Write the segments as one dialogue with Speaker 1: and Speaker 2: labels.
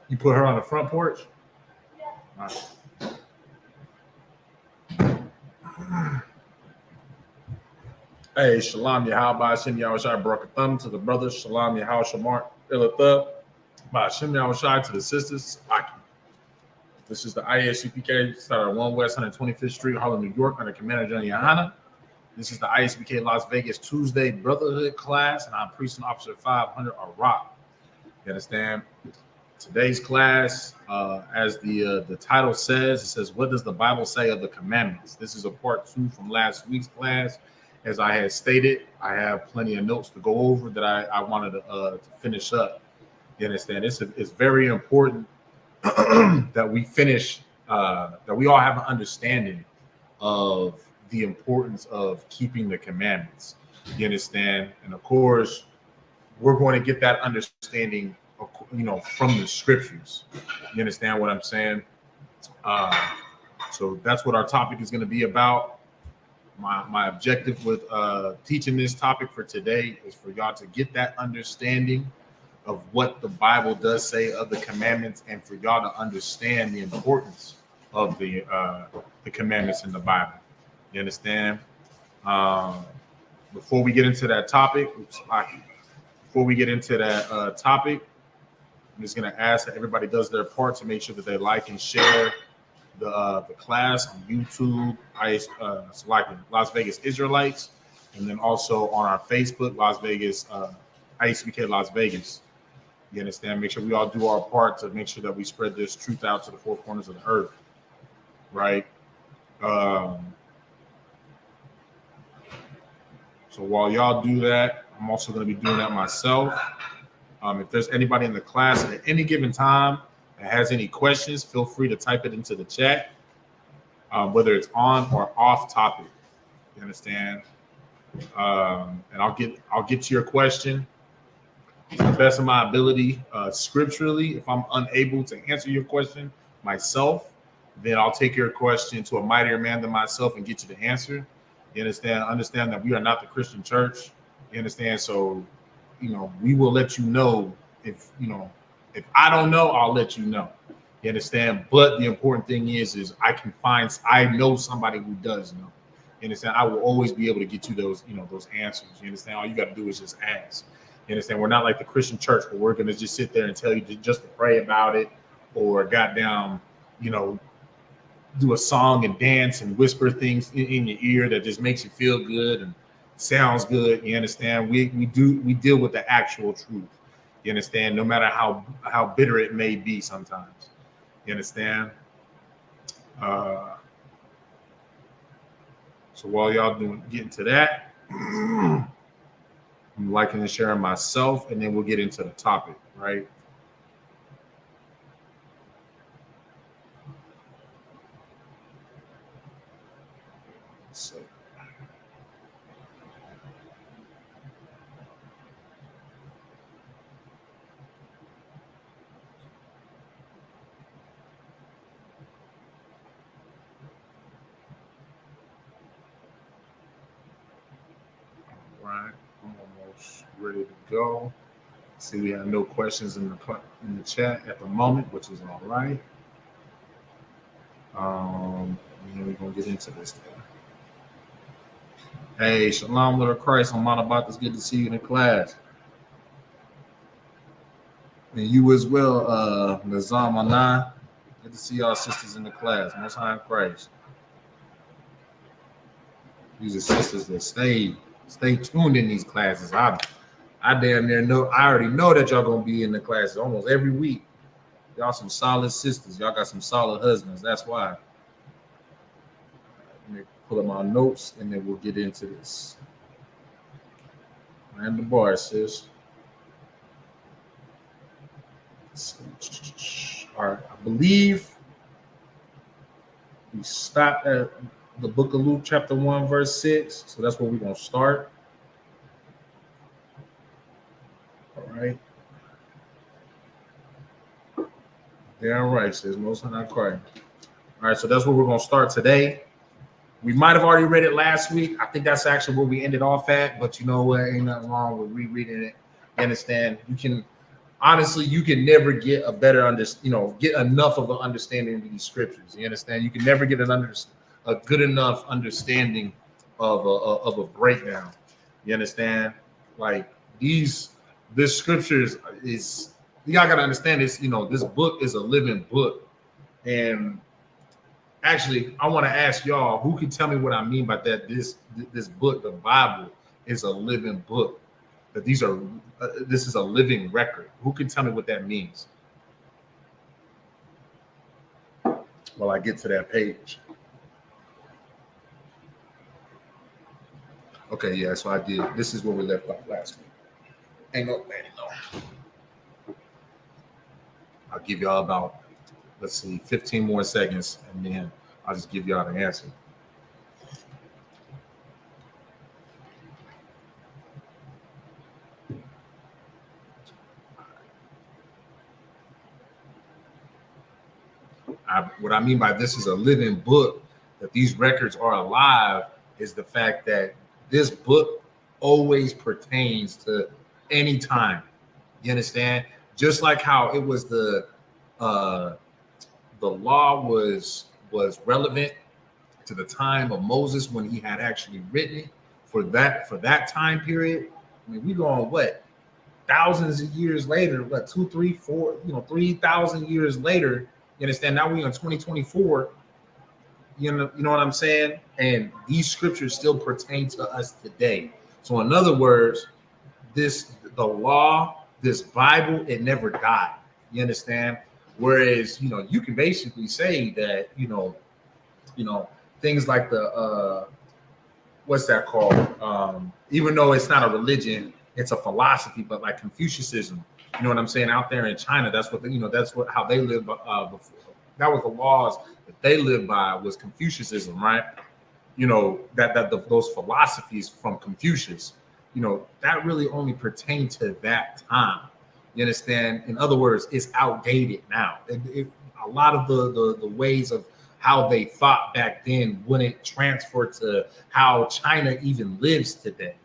Speaker 1: You put her on the front porch? Yeah. Hey, Shalom Yahweh, Hashem Yahushai, Baruch Thumb to the brothers, Shalom Yahweh, Shamar, Ilathub, Hashem Yahushai to the sisters, Aki. This is the ISUPK, started at 1 West 125th Street, Harlem, New York, under Commander Johnny Yohana. This is the ISUPK Las Vegas Tuesday Brotherhood class, and I'm Precinct Officer 500 Rock. You understand? Today's class, as the title says, it says, what does the Bible say of the commandments? This is a part 2 from last week's class. As I had stated, I have plenty of notes to go over that I wanted to finish up. You understand? It's very important that we finish, that we all have an understanding of the importance of keeping the commandments. You understand? And of course, we're going to get that understanding, from the scriptures. You understand what I'm saying? So that's what our topic is going to be about. My objective with teaching this topic for today is for y'all to get that understanding of what the Bible does say of the commandments, and for y'all to understand the importance of the commandments in the Bible. You understand? Before we get into that topic, I'm just going to ask that everybody does their part to make sure that they like and share the class on YouTube, Las Vegas Israelites, and then also on our Facebook, Las Vegas, ISUPK Las Vegas. You understand? Make sure we all do our part to make sure that we spread this truth out to the four corners of the earth, right? So while y'all do that, I'm also going to be doing that myself. If there's anybody in the class at any given time that has any questions, feel free to type it into the chat, whether it's on or off topic. You understand? And I'll get to your question to the best of my ability, scripturally. If I'm unable to answer your question myself, then I'll take your question to a mightier man than myself and get you the answer. You understand? Understand that we are not the Christian church. You understand? So, we will let you know if I don't know, I'll let you know. You understand? But the important thing is I know somebody who does know. You understand? I will always be able to get you those answers. You understand? All you got to do is just ask. You understand? We're not like the Christian church where we're going to just sit there and tell you just to pray about it, or goddamn, do a song and dance and whisper things in your ear that just makes you feel good and sounds good. You understand? We deal with the actual truth. You understand? No matter how bitter it may be sometimes. You understand? So while y'all getting to that, I'm liking and sharing myself, and then we'll get into the topic, right? So. Right, I'm almost ready to go. See, we have no questions in the chat at the moment, which is all right. And then we're gonna get into this thing. Hey, Shalom, little Christ, I'm on about this. Good to see you in the class. And you as well, Nazam Anah. Good to see our sisters in the class. Most High in Christ. These are sisters that stay tuned in these classes. I damn near know. I already know that y'all gonna be in the classes almost every week. Y'all some solid sisters. Y'all got some solid husbands. That's why. Let me pull up my notes and then we'll get into this. And the bar, sis. All right, I believe we stopped at the book of Luke, chapter 1, verse 6. So that's where we're going to start. All right. Yeah, all right, says most of not crying. All right, so that's where we're going to start today. We might have already read it last week. I think that's actually where we ended off at, but you know what? Ain't nothing wrong with rereading it. You understand? You can honestly, you can never get a better get enough of an understanding of these scriptures. You understand? You can never get a good enough understanding of a breakdown. You understand? Like this scriptures is, y'all gotta understand this. This book is a living book, and actually, I want to ask y'all who can tell me what I mean by that. This book, the Bible, is a living book. That this is a living record. Who can tell me what that means? Well, I get to that page. Okay, yeah, so I did. This is where we left off last week. Ain't no. I'll give y'all about, let's see, 15 more seconds, and then I'll just give y'all the answer. What I mean by this is a living book, that these records are alive, is the fact that this book always pertains to any time. You understand? Just like how it was the law was relevant to the time of Moses when he had actually written it for that time period. I mean, we go on what, thousands of years later, what, 2, 3, 4, 3,000 years later. You understand? Now we're in 2024. You know what I'm saying? And these scriptures still pertain to us today. So in other words, the law, this Bible, it never died. You understand? Whereas, you can basically say that, things like the what's that called? Even though it's not a religion, it's a philosophy, but like Confucianism, you know what I'm saying? Out there in China, that's what how they live before. That was the laws that they lived by, was Confucianism, right? Those philosophies from Confucius, that really only pertained to that time. You understand? In other words, it's outdated now. A lot of the ways of how they thought back then wouldn't transfer to how China even lives today.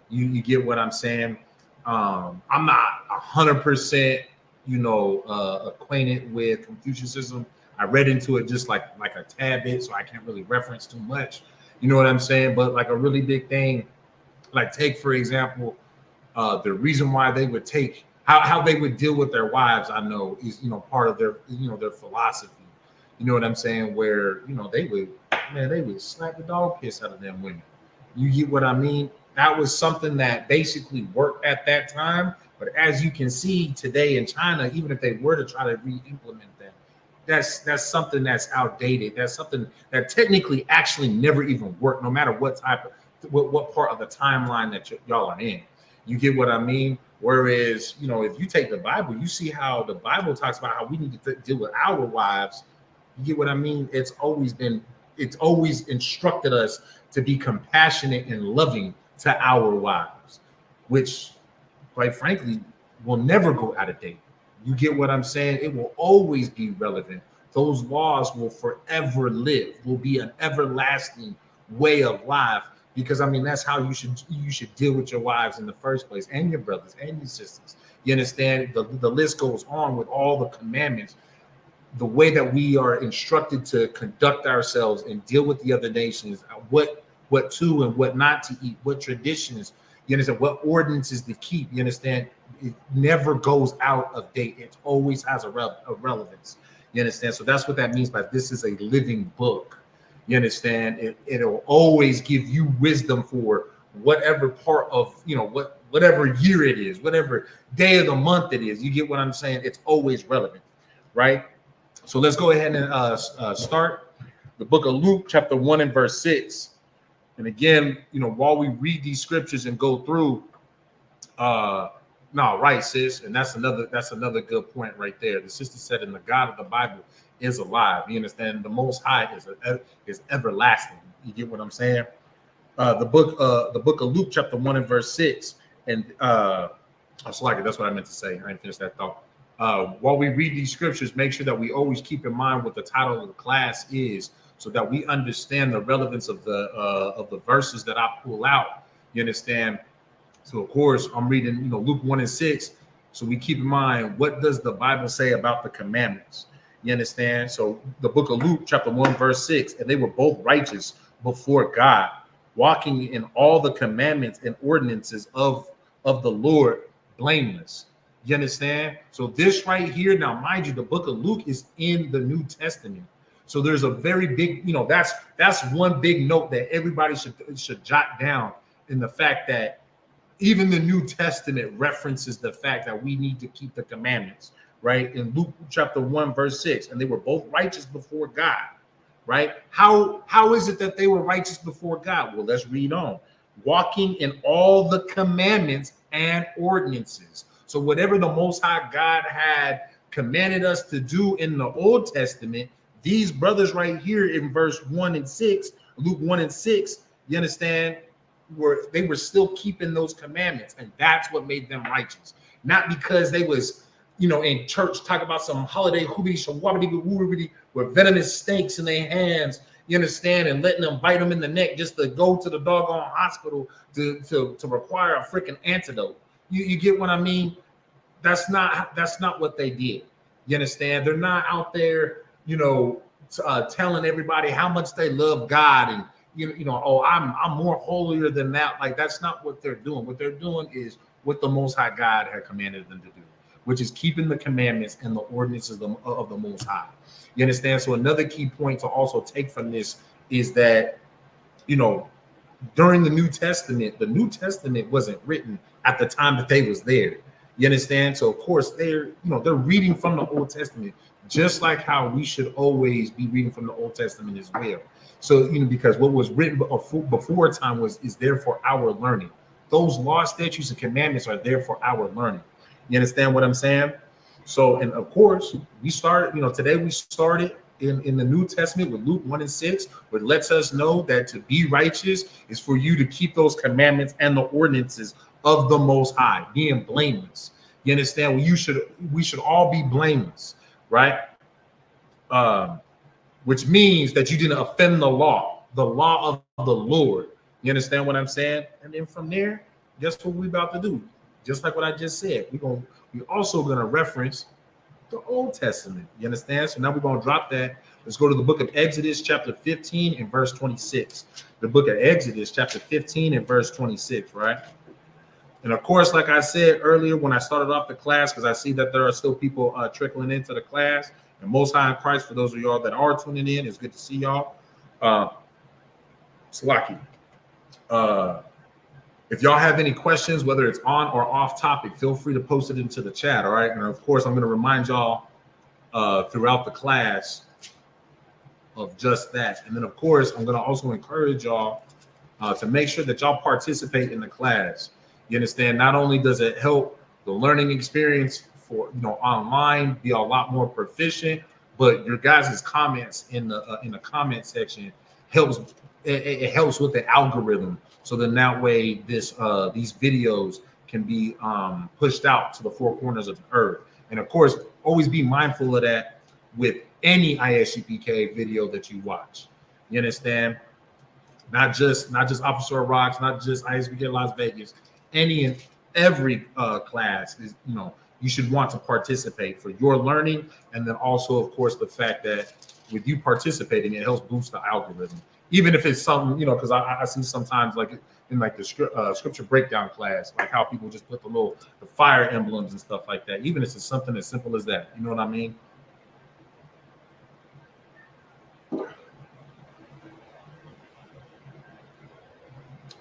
Speaker 1: You get what I'm saying? I'm not 100%, acquainted with Confucianism. I read into it just like a tad bit, so I can't really reference too much. You know what I'm saying? But like a really big thing, like take for example, the reason why they would take how they would deal with their wives, I know, is part of their their philosophy. You know what I'm saying? Where they would slap the dog piss out of them women. You get what I mean? That was something that basically worked at that time. But as you can see today in China, even if they were to try to re-implement that, that's something that's outdated. That's something that technically actually never even worked, no matter what what part of the timeline that y'all are in. You get what I mean? Whereas, if you take the Bible, you see how the Bible talks about how we need to deal with our wives. You get what I mean? It's always instructed us to be compassionate and loving to our wives, which, quite frankly, will never go out of date. You get what I'm saying? It will always be relevant. Those laws will forever live, will be an everlasting way of life, because that's how you should deal with your wives in the first place, and your brothers and your sisters. You understand? The list goes on with all the commandments, the way that we are instructed to conduct ourselves and deal with the other nations, what to and what not to eat, what traditions, you understand, what ordinances to keep. You understand? It never goes out of date. It always has a relevance. You understand? So that's what that means by this is a living book. You understand? It'll always give you wisdom for whatever part of, whatever year it is, whatever day of the month it is. You get what I'm saying? It's always relevant, right? So let's go ahead and start the book of Luke, chapter 1 and verse 6. And again, while we read these scriptures and go through, no, right, sis, and that's another good point right there. The sister said, "And the God of the Bible is alive." You understand? The Most High is everlasting. You get what I'm saying? The book of Luke, chapter 1 and verse 6, and that's what I meant to say. I didn't finish that thought. While we read these scriptures, make sure that we always keep in mind what the title of the class is, so that we understand the relevance of the verses that I pull out. You understand? So of course I'm reading, Luke 1 and 6. So we keep in mind, what does the Bible say about the commandments? You understand? So the book of Luke, chapter 1, verse 6, and they were both righteous before God, walking in all the commandments and ordinances of the Lord, blameless. You understand? So this right here, now mind you, the book of Luke is in the New Testament. So there's a very big, that's one big note that everybody should jot down, in the fact that even the New Testament references the fact that we need to keep the commandments, right? In Luke chapter 1, verse 6, and they were both righteous before God, right? How is it that they were righteous before God? Well, let's read on. Walking in all the commandments and ordinances. So whatever the Most High God had commanded us to do in the Old Testament, these brothers right here in verse 1 and 6, Luke 1 and 6, you understand, they were still keeping those commandments, and that's what made them righteous. Not because they was, in church talking about some holiday with venomous snakes in their hands, you understand, and letting them bite them in the neck just to go to the doggone hospital to require a freaking antidote. You get what I mean? That's not what they did. You understand? They're not out there, telling everybody how much they love God and I'm more holier than that. Like, that's not what they're doing. What they're doing is what the Most High God had commanded them to do, which is keeping the commandments and the ordinances of the Most High. You understand? So another key point to also take from this is that, during the New Testament wasn't written at the time that they was there. You understand? So of course they're reading from the Old Testament, just like how we should always be reading from the Old Testament as well. So, because what was written before time is there for our learning. Those laws, statutes, and commandments are there for our learning. You understand what I'm saying? So, and of course, we started, today we started in the New Testament with Luke 1 and 6, which lets us know that to be righteous is for you to keep those commandments and the ordinances of the Most High, being blameless. You understand? We should all be blameless, right? Which means that you didn't offend the law of the Lord. You understand what I'm saying? And then from there, guess what we about to do? Just like what I just said, we're also gonna reference the Old Testament. You understand? So now we're gonna drop that. Let's go to the book of Exodus, chapter 15 and verse 26. The book of Exodus, chapter 15 and verse 26, right? And of course, like I said earlier, when I started off the class, because I see that there are still people trickling into the class, and Most High in Christ, for those of y'all that are tuning in, it's good to see y'all. Salaki. If y'all have any questions, whether it's on or off topic, feel free to post it into the chat, all right? And of course, I'm going to remind y'all throughout the class of just that. And then, of course, I'm going to also encourage y'all to make sure that y'all participate in the class. You understand? Not only does it help the learning experience for online be a lot more proficient, but your guys' comments in the comment section helps. It helps with the algorithm, so then that way these videos can be pushed out to the four corners of the earth. And of course, always be mindful of that with any ISUPK video that you watch. You understand? Not just Officer of Rocks, not just ISUPK Las Vegas. Any and every class is, you should want to participate for your learning, and then also, of course, the fact that with you participating, it helps boost the algorithm. Even if it's something, because I see sometimes like in like the scripture breakdown class, like how people just put the fire emblems and stuff like that. Even if it's something as simple as that, you know what I mean?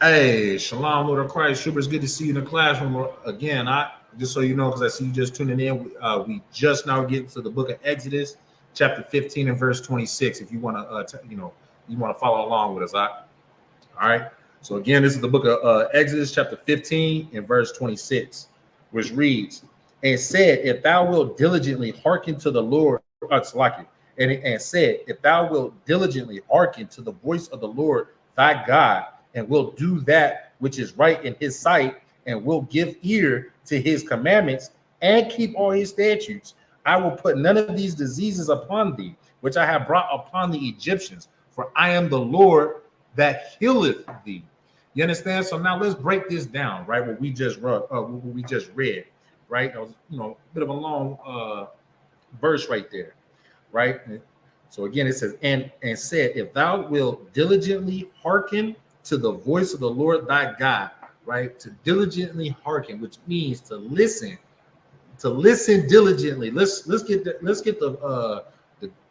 Speaker 1: Hey, Shalom, Lord of Christ. Super, it's good to see you in the classroom again. Just so you know, because I see you just tuning in, we just now get to the book of Exodus, chapter 15 and verse 26. If you want to, you want to follow along with us, all right? So again, this is the book of Exodus, chapter 15 and verse 26, which reads, "And said, if thou wilt diligently hearken to the Lord," and said, "if thou wilt diligently hearken to the voice of the Lord thy God, and will do that which is right in his sight, and will give ear to his commandments, and keep all his statutes, I will put none of these diseases upon thee, which I have brought upon the Egyptians, for I am the Lord that healeth thee." You understand? So now let's break this down, right? What we just read. right? That was, a bit of a long verse right there, right? So again, it says, and said, if thou wilt diligently hearken to the voice of the Lord thy God, right? To diligently hearken, which means to listen diligently. Let's get the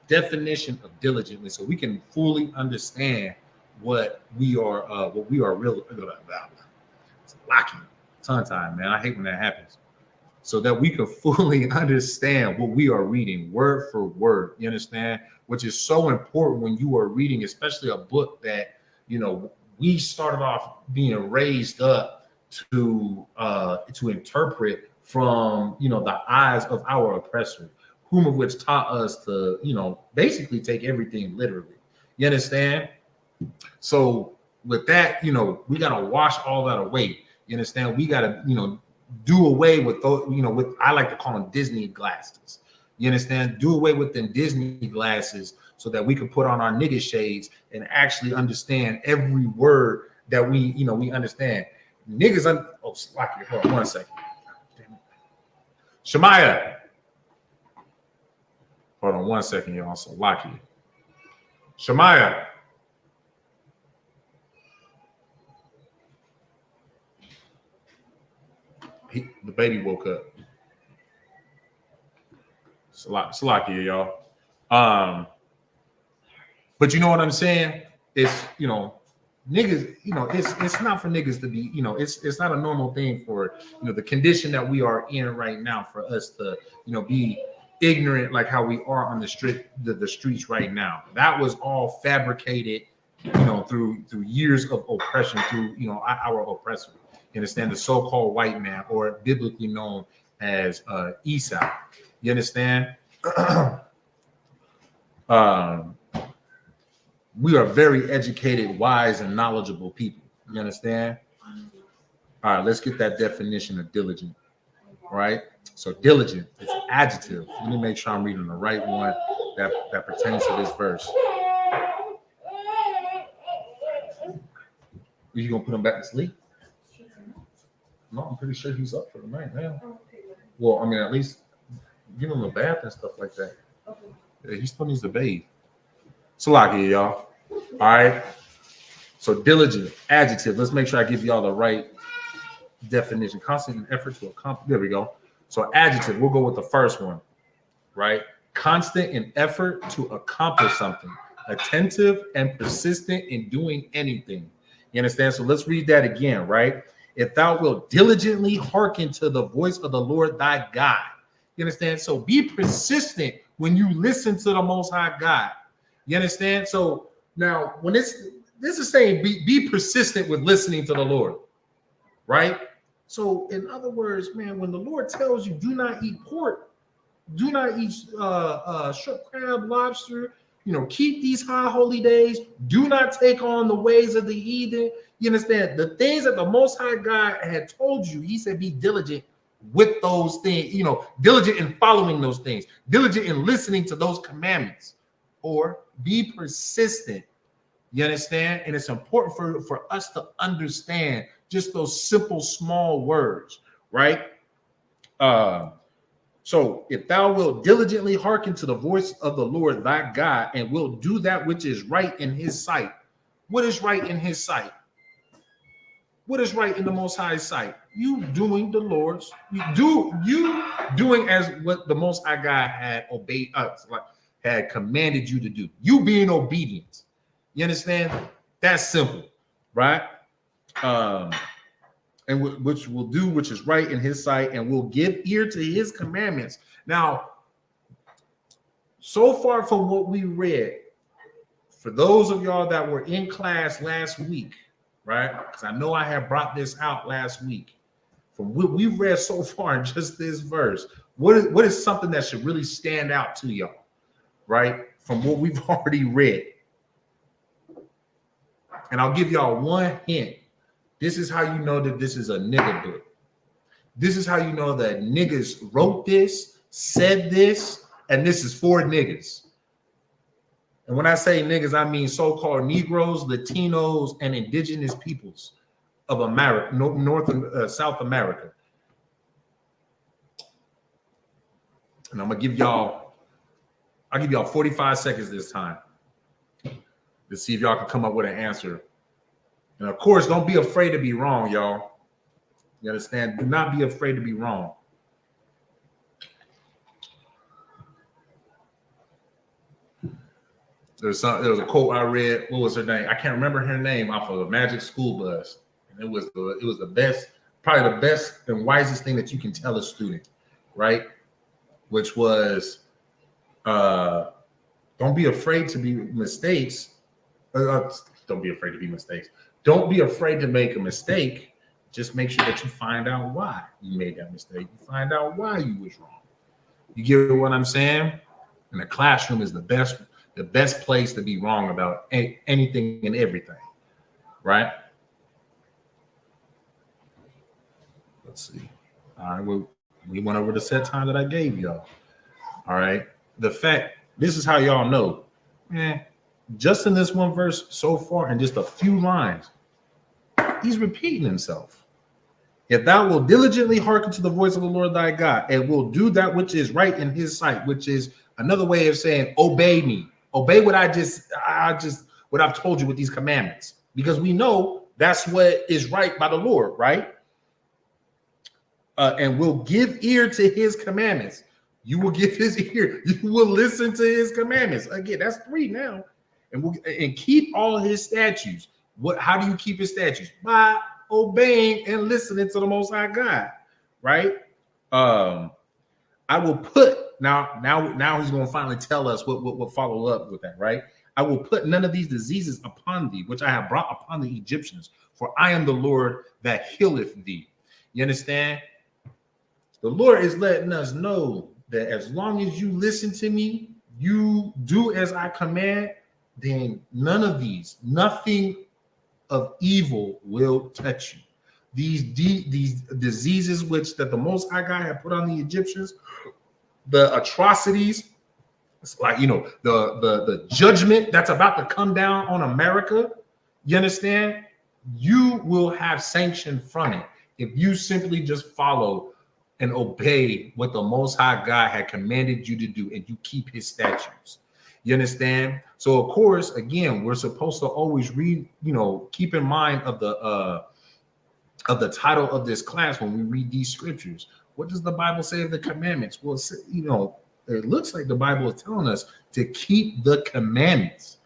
Speaker 1: definition of diligently, so we can fully understand what we are really about. It's locking tongue time, man. I hate when that happens. So that we can fully understand what we are reading word for word. You understand? Which is so important when you are reading, especially a book that, we started off being raised up to interpret from, the eyes of our oppressor, whom of which taught us to, basically take everything literally. You understand? So with that, we got to wash all that away. You understand? We got to, do away with those, with, I like to call them Disney glasses. You understand? Do away with them Disney glasses so that we can put on our nigga shades and actually understand every word that we understand. Niggas, Slocky, hold on 1 second. Shemaiah. Hold on 1 second, y'all. So Slocky. Shemaiah. The baby woke up. Slocky, y'all. But you know what I'm saying? It's, niggas, it's not for niggas to be, it's not a normal thing for, the condition that we are in right now for us to, be ignorant like how we are on the streets right now. That was all fabricated, through years of oppression, through, our oppressor. You understand? The so-called white man, or biblically known as Esau. You understand? We are very educated, wise, and knowledgeable people. You understand? All right, let's get that definition of diligent. All right. So diligent is an adjective. Let me make sure I'm reading the right one that pertains to this verse. Are you gonna put him back to sleep? No, I'm pretty sure he's up for the night now. Well, I mean, at least give him a bath and stuff like that. Yeah, he still needs to bathe. Salaki, y'all. All right. So diligent, adjective. Let's make sure I give y'all the right definition. Constant in effort to accomplish. There we go. So adjective, we'll go with the first one, right? Constant in effort to accomplish something. Attentive and persistent in doing anything. You understand? So let's read that again, right? If thou wilt diligently hearken to the voice of the Lord thy God. You understand? So be persistent when you listen to the Most High God. You understand? So now when this is saying be persistent with listening to the Lord, right? So in other words, man, when the Lord tells you do not eat pork, do not eat shrimp, crab, lobster, keep these high holy days, do not take on the ways of the heathen. You understand? The things that the Most High God had told you, he said be diligent with those things, diligent in following those things, diligent in listening to those commandments, or be persistent. You understand? And it's important for us to understand just those simple, small words, right? So if thou wilt diligently hearken to the voice of the Lord thy God and will do that which is right in his sight. What is right in his sight? What is right in the Most High's sight? You doing the Lord's, you doing as what the Most High God had obeyed us, had commanded you to do. You being obedient. You understand? That's simple, right? And which will do which is right in his sight, and will give ear to his commandments. Now, so far from what we read, for those of y'all that were in class last week, right? Because I know I have brought this out last week. From what we've read so far in just this verse, what is something that should really stand out to y'all, right? From what we've already read. And I'll give y'all one hint. This is how you know that this is a nigga book. This is how you know that niggas wrote this, said this, and this is for niggas. And when I say niggas, I mean so-called Negroes, Latinos, and indigenous peoples of America, North and South America. And I'm gonna give y'all, I'll give y'all 45 seconds this time to see if y'all can come up with an answer. And of course, don't be afraid to be wrong, y'all. You understand? Do not be afraid to be wrong. There was a quote I read. What was her name? I can't remember her name off of a Magic School Bus. And it was the best, probably the best and wisest thing that you can tell a student, right? Which was, don't be afraid to be mistakes. Don't be afraid to be mistakes. Don't be afraid to make a mistake. Just make sure that you find out why you made that mistake. You find out why you was wrong. You get what I'm saying? And the classroom is the best place to be wrong about anything and everything, right? Let's see. All right, we went over the set time that I gave y'all. All right. This is how y'all know, man, just in this one verse so far, and just a few lines, he's repeating himself. If thou will diligently hearken to the voice of the Lord thy God, and will do that which is right in his sight, which is another way of saying, obey me. Obey what what I've told you with these commandments, because we know that's what is right by the Lord, right? And will give ear to his commandments. You will give his ear. You will listen to his commandments. Again, that's 3 now. And keep all his statutes. How do you keep his statutes? By obeying and listening to the Most High God, right? I will put now he's going to finally tell us what follow up with that, right? I will put none of these diseases upon thee, which I have brought upon the Egyptians, for I am the Lord that healeth thee. You understand? The Lord is letting us know that as long as you listen to me, you do as I command, then nothing of evil will touch you. These diseases that the Most High God had put on the Egyptians, the atrocities, it's like, the judgment that's about to come down on America, you understand? You will have sanction from it if you simply just follow and obey what the Most High God had commanded you to do, and you keep his statutes. You understand? So of course, again, we're supposed to always read, keep in mind of the title of this class when we read these scriptures. What does the Bible say of the commandments? Well, it looks like the Bible is telling us to keep the commandments.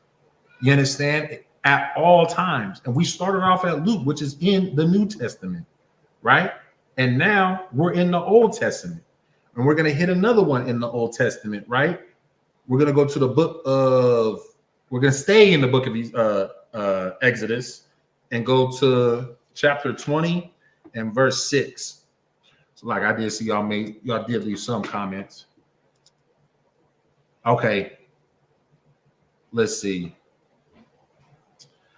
Speaker 1: You understand? At all times. And we started off at Luke, which is in the New Testament, right? And now we're in the Old Testament. And we're going to hit another one in the Old Testament, right? We're going to go to the we're going to stay in the book of Exodus and go to chapter 20 and verse 6. So like I did see y'all did leave some comments. Okay. Let's see.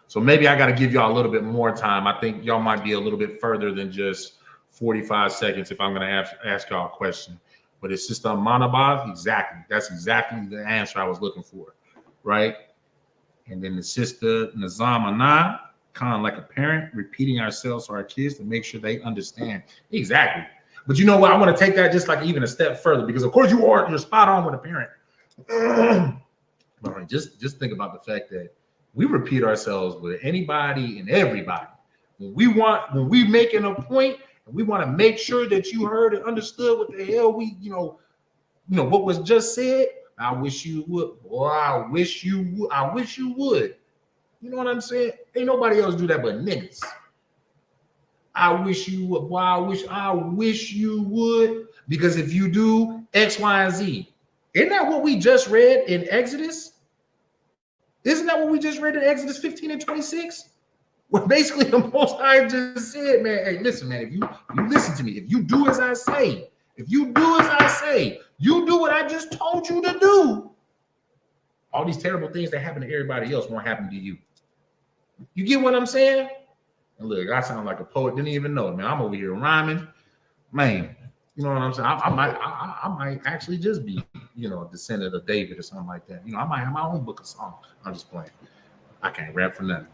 Speaker 1: So maybe I got to give y'all a little bit more time. I think y'all might be a little bit further than just 45 seconds if I'm going to ask y'all a question. But it's Sister Manabah. Exactly. That's exactly the answer I was looking for, right? And then the Sister Nazamana, kind of like a parent, repeating ourselves to our kids to make sure they understand. Exactly. But you know what? I want to take that just like even a step further, because of course you're spot on with a parent. But just think about the fact that we repeat ourselves with anybody and everybody. When we making a point, and we want to make sure that you heard and understood what the hell what was just said. I wish you would. Boy, I wish you would. I wish you would. You know what I'm saying? Ain't nobody else do that but niggas. I wish you would. Boy, I wish you would. Because if you do X, Y, and Z, isn't that what we just read in Exodus? Isn't that what we just read in Exodus 15 and 26? Well, basically, the Most High just said, man, hey, listen, man, if you listen to me, if you do as I say, you do what I just told you to do, all these terrible things that happen to everybody else won't happen to you. You get what I'm saying? And look, I sound like a poet, didn't even know it, man. I'm over here rhyming. Man, you know what I'm saying? I might actually just be, a descendant of David or something like that. I might have my own book of songs. I'm just playing. I can't rap for nothing.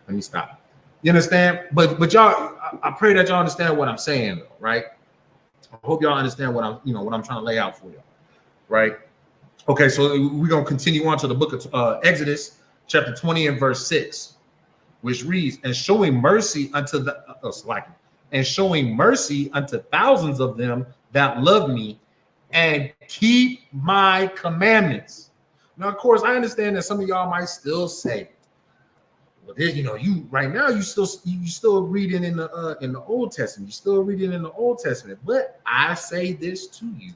Speaker 1: Let me stop. You understand? But y'all, I pray that y'all understand what I'm saying, though, right? I hope y'all understand what I'm trying to lay out for y'all. right? Okay, so we're going to continue on to the book of Exodus, chapter 20 and verse 6, which reads, and showing mercy unto the and showing mercy unto thousands of them that love me and keep my commandments. Now, of course, I understand that some of y'all might still say, well, this, you right now you still reading in the Old Testament. You still reading in the Old Testament. But I say this to you: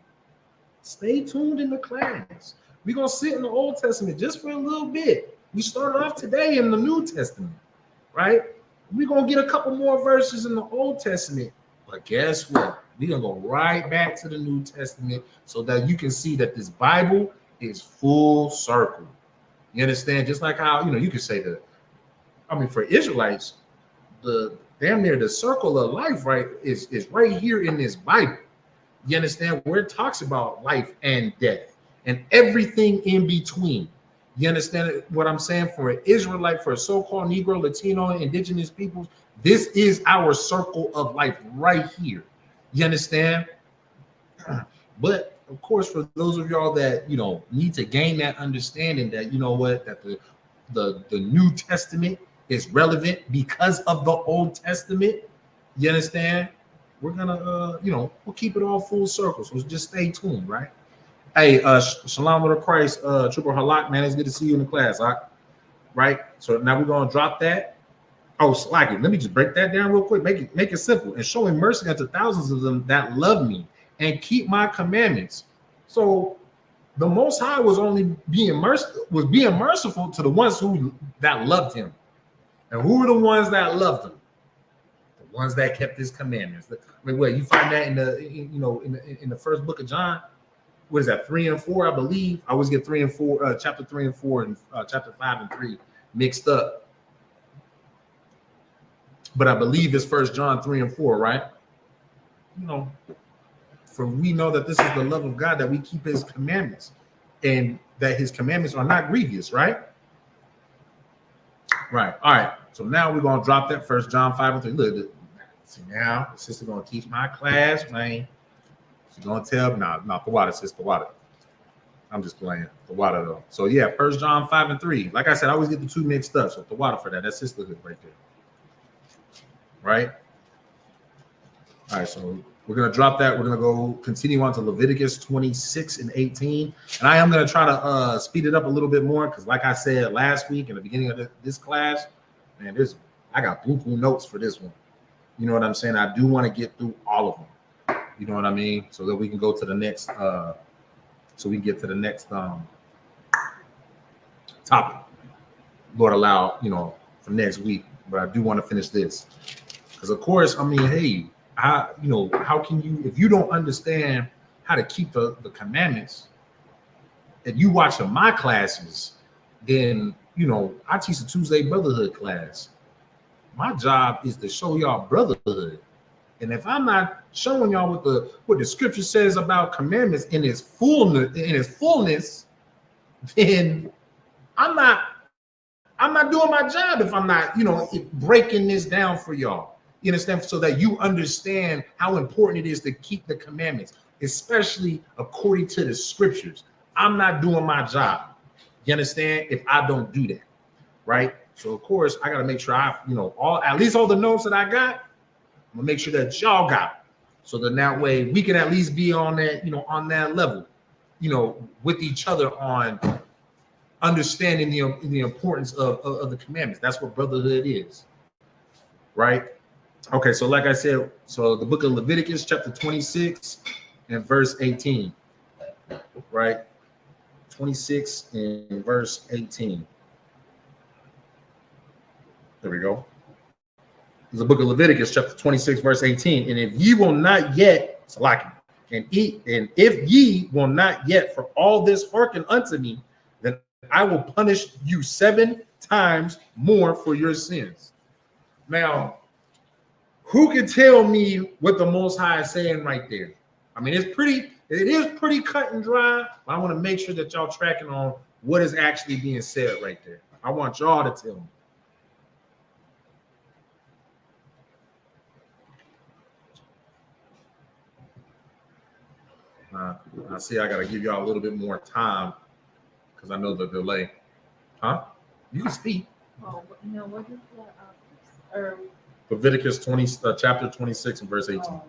Speaker 1: stay tuned in the class. We're gonna sit in the Old Testament just for a little bit. We started off today in the New Testament, right? We're gonna get a couple more verses in the Old Testament. But guess what? We're gonna go right back to the New Testament so that you can see that this Bible is full circle. You understand? Just like how you can say that. I mean, for Israelites, the damn near the circle of life, right, is right here in this Bible. You understand? Where it talks about life and death and everything in between. You understand what I'm saying? For an Israelite, for a so-called Negro, Latino, indigenous peoples, this is our circle of life right here. You understand? But of course, for those of y'all that need to gain that understanding, that that the New Testament is relevant because of the Old Testament. You understand? We're gonna we'll keep it all full circle. So just stay tuned, right? Hey, Shalom with Christ, Triple Halak, man. It's good to see you in the class, right? So now we're gonna drop that. Oh, slack it. Let me just break that down real quick. Make it simple. And showing mercy unto thousands of them that love me and keep my commandments. So the Most High was only being merciful to the ones that loved him. And who were the ones that loved him? The ones that kept his commandments. I mean, wait, you find that in the first book of John. What is that? 3 and 4, I believe. I always get 3 and 4, chapter 3 and 4, and chapter 5 and 3 mixed up. But I believe it's 1 John 3 and 4, right? For we know that this is the love of God, that we keep his commandments, and that his commandments are not grievous, right? Right. All right. So now we're gonna drop that 1 John 5 and 3. Look, see now, the sister gonna teach my class, man. She's gonna tell me, no, the water, sister, water. I'm just playing the water though. So yeah, 1 John 5 and 3. Like I said, I always get the two mixed up. So the water for that. That's sisterhood right there. Right. All right. So we're gonna drop that. We're gonna go continue on to Leviticus 26 and 18. And I am gonna try to speed it up a little bit more because, like I said last week in the beginning of this class, man, I got blue notes for this one. You know what I'm saying? I do want to get through all of them. You know what I mean? So that we can go to the next. So we can get to the next topic. Lord allow, for next week. But I do want to finish this because, of course, I mean, hey. How can you, if you don't understand how to keep the commandments, if you watch my classes, then I teach a Tuesday Brotherhood class. My job is to show y'all brotherhood, and if I'm not showing y'all what the scripture says about commandments in its fullness, then I'm not doing my job if I'm not breaking this down for y'all. You understand? So that you understand how important it is to keep the commandments, especially according to the scriptures. I'm not doing my job. You understand? If I don't do that, right? So of course I got to make sure at least all the notes that I got, I'm gonna make sure that y'all got it. So that way we can at least be on that, on that level, with each other on understanding the importance of the commandments. That's what brotherhood is, right? Okay, so like I said, so the book of Leviticus, chapter 26 and verse 18, right? 26 and verse 18. There we go. The book of Leviticus, chapter 26, verse 18. And if ye will not yet, and if ye will not yet for all this hearken unto me, then I will punish you 7 times more for your sins. Now, who can tell me what the Most High is saying right there? I mean, it is pretty cut and dry, but I want to make sure that y'all tracking on what is actually being said right there. I want y'all to tell me. I see I got to give y'all a little bit more time because I know the delay. Huh? You can speak.
Speaker 2: Oh, no, what is that?
Speaker 1: Leviticus 20, chapter 26 and verse 18.
Speaker 2: Oh, okay.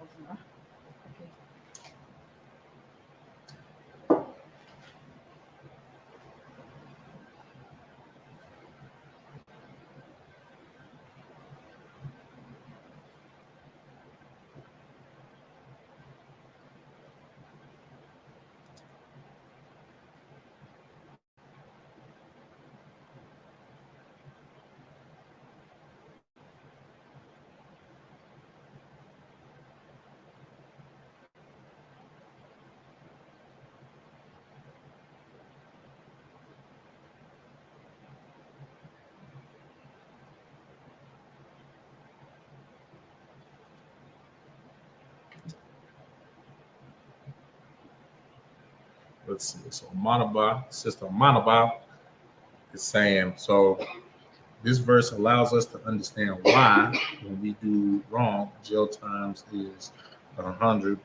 Speaker 1: Let's see. So Sister Manaba is saying, so this verse allows us to understand why when we do wrong, jail times is 100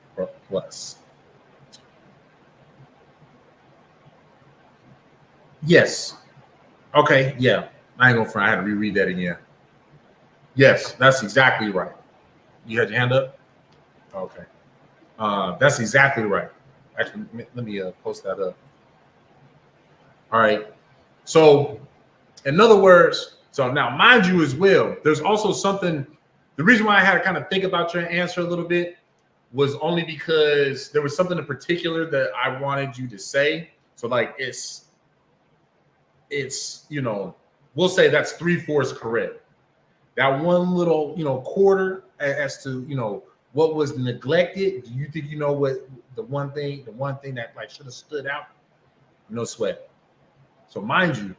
Speaker 1: plus. Yes. Okay. Yeah. I ain't gonna front. I had to reread that again. Yes, that's exactly right. You had your hand up? Okay. That's exactly right. Actually, let me post that up. All right. So, in other words, so now, mind you, as well, there's also something. The reason why I had to kind of think about your answer a little bit was only because there was something in particular that I wanted you to say. So, like, it's we'll say that's 3/4 correct. That one little, quarter as to, what was neglected. Do you think you know what the one thing that like should have stood out? No sweat. So mind you,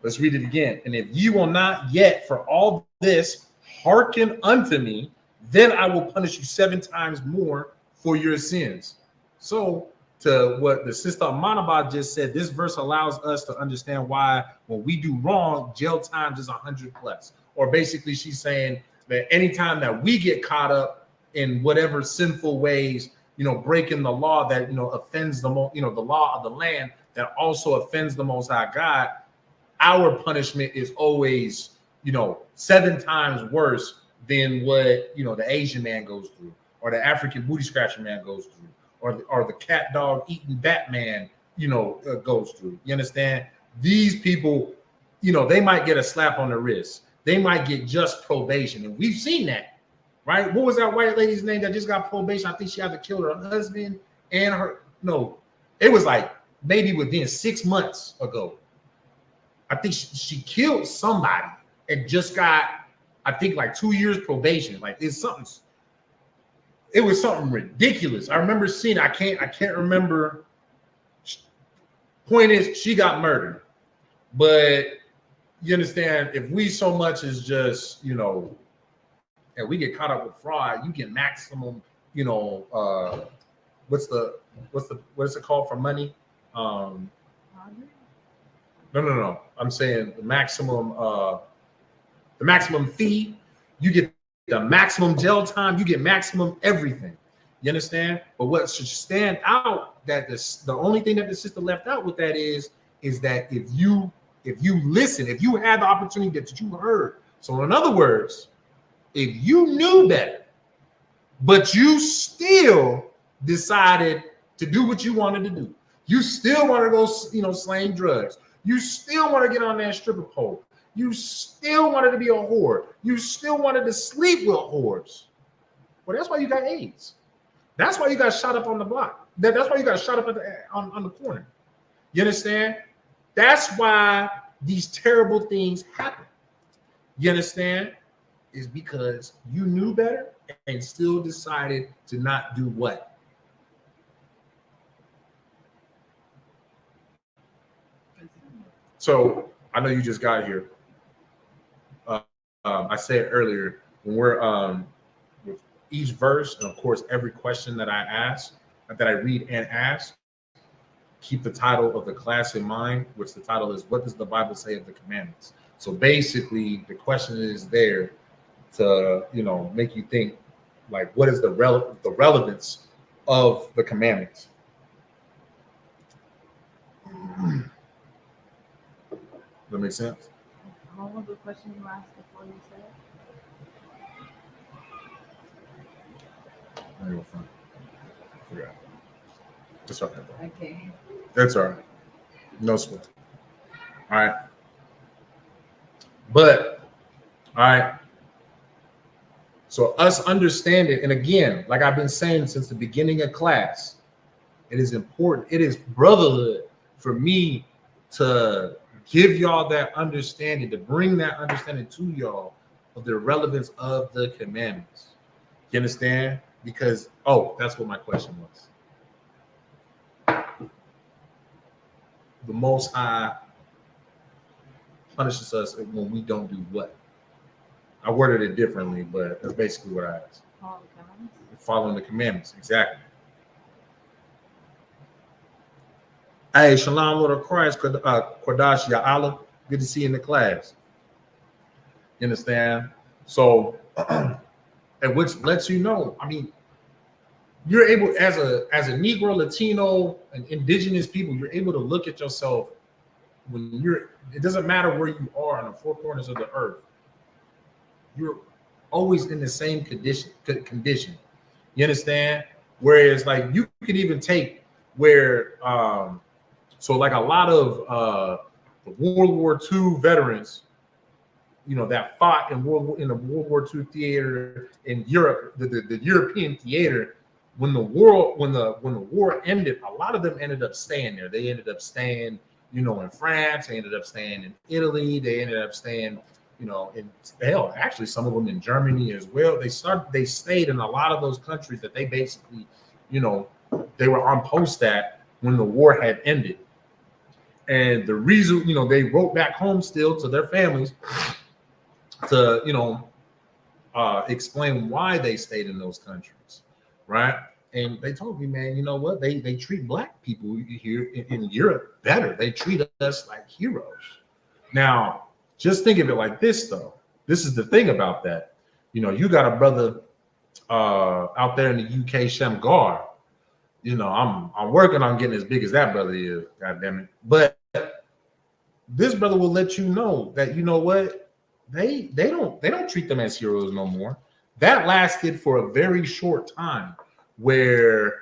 Speaker 1: let's read it again. And if you will not yet for all this hearken unto me, then I will punish you 7 times more for your sins. So to what the sister Manaba just said, this verse allows us to understand why when we do wrong, jail times is 100 plus. Or basically she's saying that anytime that we get caught up in whatever sinful ways, breaking the law that, offends the law of the land that also offends the Most High God, our punishment is always, 7 times worse than what, the Asian man goes through, or the African booty scratcher man goes through, or the cat dog eating Batman, goes through. You understand? These people, they might get a slap on the wrist. They might get just probation. And we've seen that, right? What was that white lady's name that just got probation? I think she had to kill her husband and her. No, it was like maybe within 6 months ago. I think she killed somebody and just got, I think, like 2 years probation. Like it was something ridiculous. I remember seeing, I can't remember. Point is, she got murdered. But you understand, if we so much as just, and we get caught up with fraud, you get maximum, what's it called for money? No. I'm saying the maximum fee. You get the maximum jail time. You get maximum everything. You understand? But what should stand out, that the only thing that the sister left out with that is that if you listen, if you had the opportunity that you heard. So in other words, if you knew better, but you still decided to do what you wanted to do, you still want to go, slang drugs. You still want to get on that stripper pole. You still wanted to be a whore. You still wanted to sleep with whores. Well, that's why you got AIDS. That's why you got shot up on the block. That's why you got shot up on the corner. You understand? That's why these terrible things happen. You understand? Is because you knew better and still decided to not do what? So I know you just got here. I said earlier, when we're with each verse, and of course every question that I read and ask, keep the title of the class in mind, which the title is, what does the Bible say of the commandments? So basically the question is there to, make you think, like, what is the relevance of the commandments. That makes sense?
Speaker 2: What was the question you asked before you said?
Speaker 1: Forgot. That's all right, bro.
Speaker 2: Okay.
Speaker 1: That's all right. No sweat. All right. But, all right. So us understanding, and again, like I've been saying since the beginning of class, it is important. It is brotherhood for me to give y'all that understanding, to bring that understanding to y'all of the relevance of the commandments. You understand? Because, that's what my question was. The Most High punishes us when we don't do what? I worded it differently, but that's basically what I asked. Following the commandments, exactly. Hey, Shalom, Lord of Christ, Kodash Ya'ala. Good to see you in the class. You understand? So, and which lets you know, I mean, you're able, as a Negro, Latino, and indigenous people, you're able to look at yourself when it doesn't matter where you are on the four corners of the earth. You're always in the same condition. You understand? Whereas, like, you could even take where, so like a lot of the World War II veterans, that fought in the World War II theater in Europe, the European theater, when the war ended, a lot of them ended up staying there. They ended up staying, in France. They ended up staying in Italy. They ended up staying, in hell, actually some of them in Germany as well. They stayed in a lot of those countries that they basically, they were on post at when the war had ended. And the reason, they wrote back home still to their families to, explain why they stayed in those countries, right? And they told me, man, you know what? They treat Black people here in Europe better. They treat us like heroes. Now, just think of it like this, though. This is the thing about that. You got a brother out there in the UK, Shamgar. I'm working on getting as big as that brother is, God damn it. But this brother will let you know that, you know what? They don't treat them as heroes no more. That lasted for a very short time where,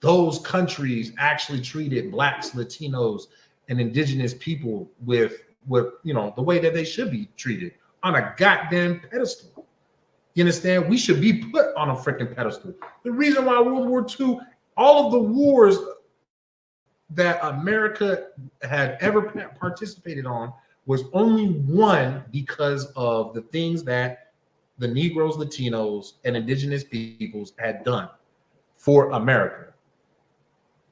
Speaker 1: those countries actually treated Blacks, Latinos, and indigenous people with the way that they should be treated, on a goddamn pedestal. You understand? We should be put on a freaking pedestal. The reason why World War II, all of the wars that America had ever participated on was only one because of the things that the Negroes, Latinos, and indigenous peoples had done for America.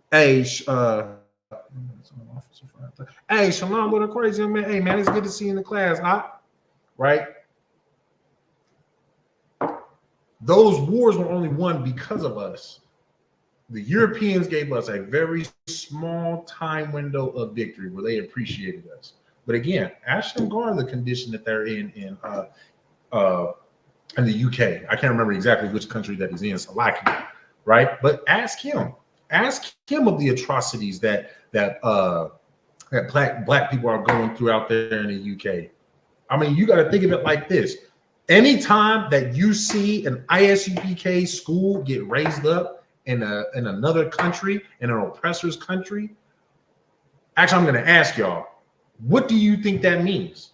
Speaker 1: Hey, hey, Shalom, what a crazy man. Hey, man, it's good to see you in the class, huh? Right? Those wars were only won because of us. The Europeans gave us a very small time window of victory where they appreciated us. But again, ask Shamgar the condition that they're in the UK. I can't remember exactly which country that he's in, Slovakia, right? But ask him of the atrocities that black people are going through out there in the UK. I mean, you got to think of it like this. Anytime that you see an ISUPK school get raised up in another country, in an oppressor's country, actually, I'm going to ask y'all, what do you think that means?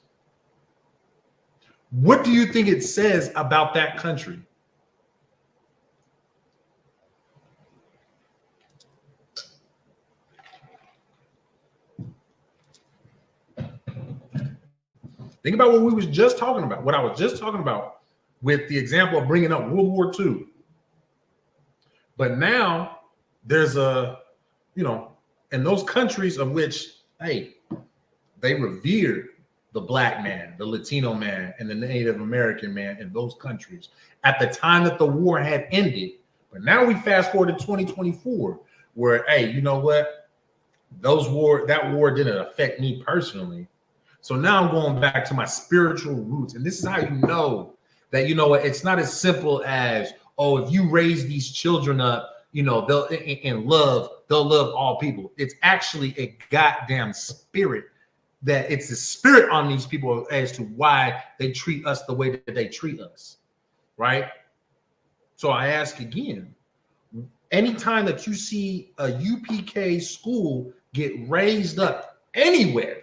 Speaker 1: What do you think it says about that country? Think about what we was just talking about, what I was just talking about with the example of bringing up World War II. But now there's in those countries of which, hey, they revered the Black man, the Latino man, and the Native American man in those countries at the time that the war had ended. But now we fast forward to 2024, where, hey, you know what? That war didn't affect me personally. So now I'm going back to my spiritual roots. And this is how you know that, it's not as simple as,
Speaker 3: oh, if you raise these children up, you know, they'll love all people. It's actually a goddamn spirit, that it's a spirit on these people as to why they treat us the way that they treat us, right? So I ask again, anytime that you see a UPK school get raised up anywhere,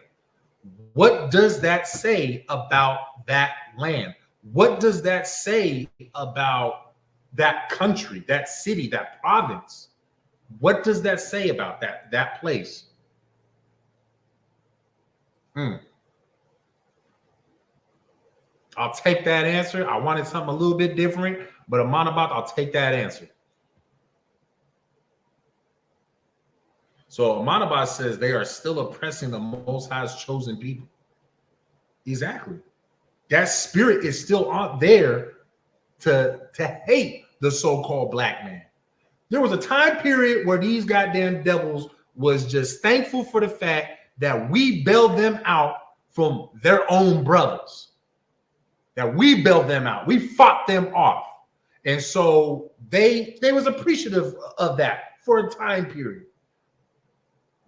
Speaker 3: what does that say about that land? What does that say about that country, that city, that province? What does that say about that place? I'll take that answer. I wanted something a little bit different, but Amanabat, I'll take that answer. So Amanabat says they are still oppressing the Most High's chosen people. Exactly. That spirit is still out there to hate the so-called black man. There was a time period where these goddamn devils was just thankful for the fact that we bailed them out from their own brothers. That we bailed them out. We fought them off. And so they was appreciative of that for a time period.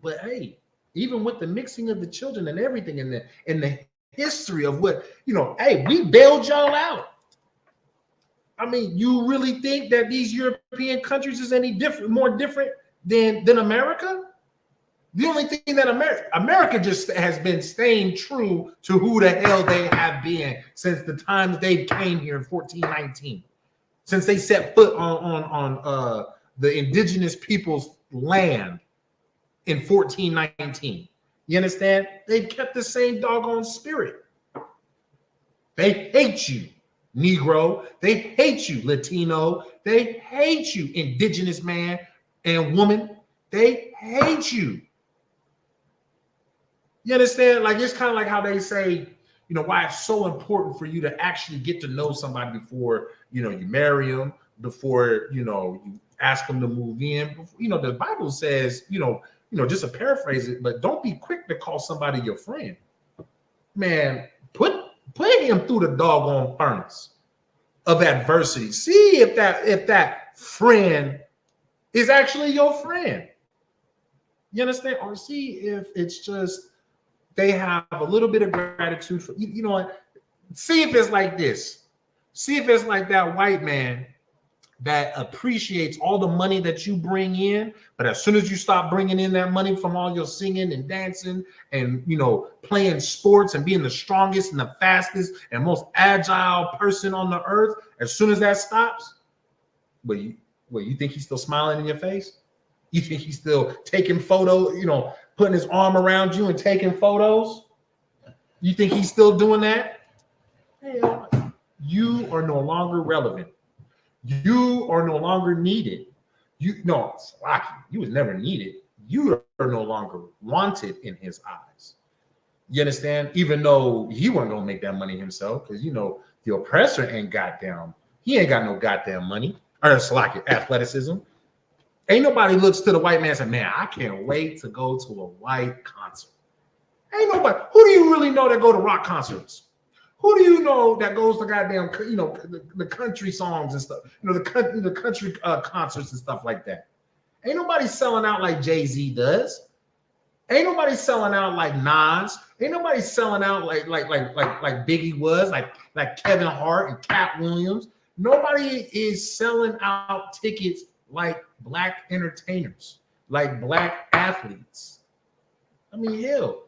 Speaker 3: But hey, even with the mixing of the children and everything in the history of what, you know, hey, we bailed y'all out. I mean, you really think that these European countries is any more different than America? The only thing that America just has been staying true to who the hell they have been since the times they came here in 1419, since they set foot on the indigenous people's land in 1419. You understand? They've kept the same doggone spirit. They hate you, Negro. They hate you, Latino. They hate you, indigenous man and woman. They hate you. You understand? Like, it's kind of like how they say, you know, why it's so important for you to actually get to know somebody before, you know, you marry them, before, you know, you ask them to move in. You know, the Bible says, you know, just to paraphrase it, but don't be quick to call somebody your friend. Man, put him through the doggone furnace of adversity. See if that friend is actually your friend. You understand? Or see if it's just they have a little bit of gratitude for you know what? See if it's like this. See if it's like that white man that appreciates all the money that you bring in, but as soon as you stop bringing in that money from all your singing and dancing and, you know, playing sports and being the strongest and the fastest and most agile person on the earth, as soon as that stops, you think he's still smiling in your face? You think he's still taking photos, you know, putting his arm around you and taking photos? You think he's still doing that? Hell, you are no longer relevant. You are no longer needed. You was never needed. You are no longer wanted in his eyes. You understand? Even though he wasn't gonna make that money himself, because you know the oppressor ain't got no goddamn money or athleticism. Ain't nobody looks to the white man and say, man, I can't wait to go to a white concert. Ain't nobody. Who do you really know that go to rock concerts? Who do you know that goes to goddamn, you know, the country songs and stuff, you know, the country concerts and stuff like that? Ain't nobody selling out like Jay-Z does. Ain't nobody selling out like Nas. Ain't nobody selling out like Biggie was, like Kevin Hart and Cat Williams. Nobody is selling out tickets like black entertainers, like black athletes. I mean, hell.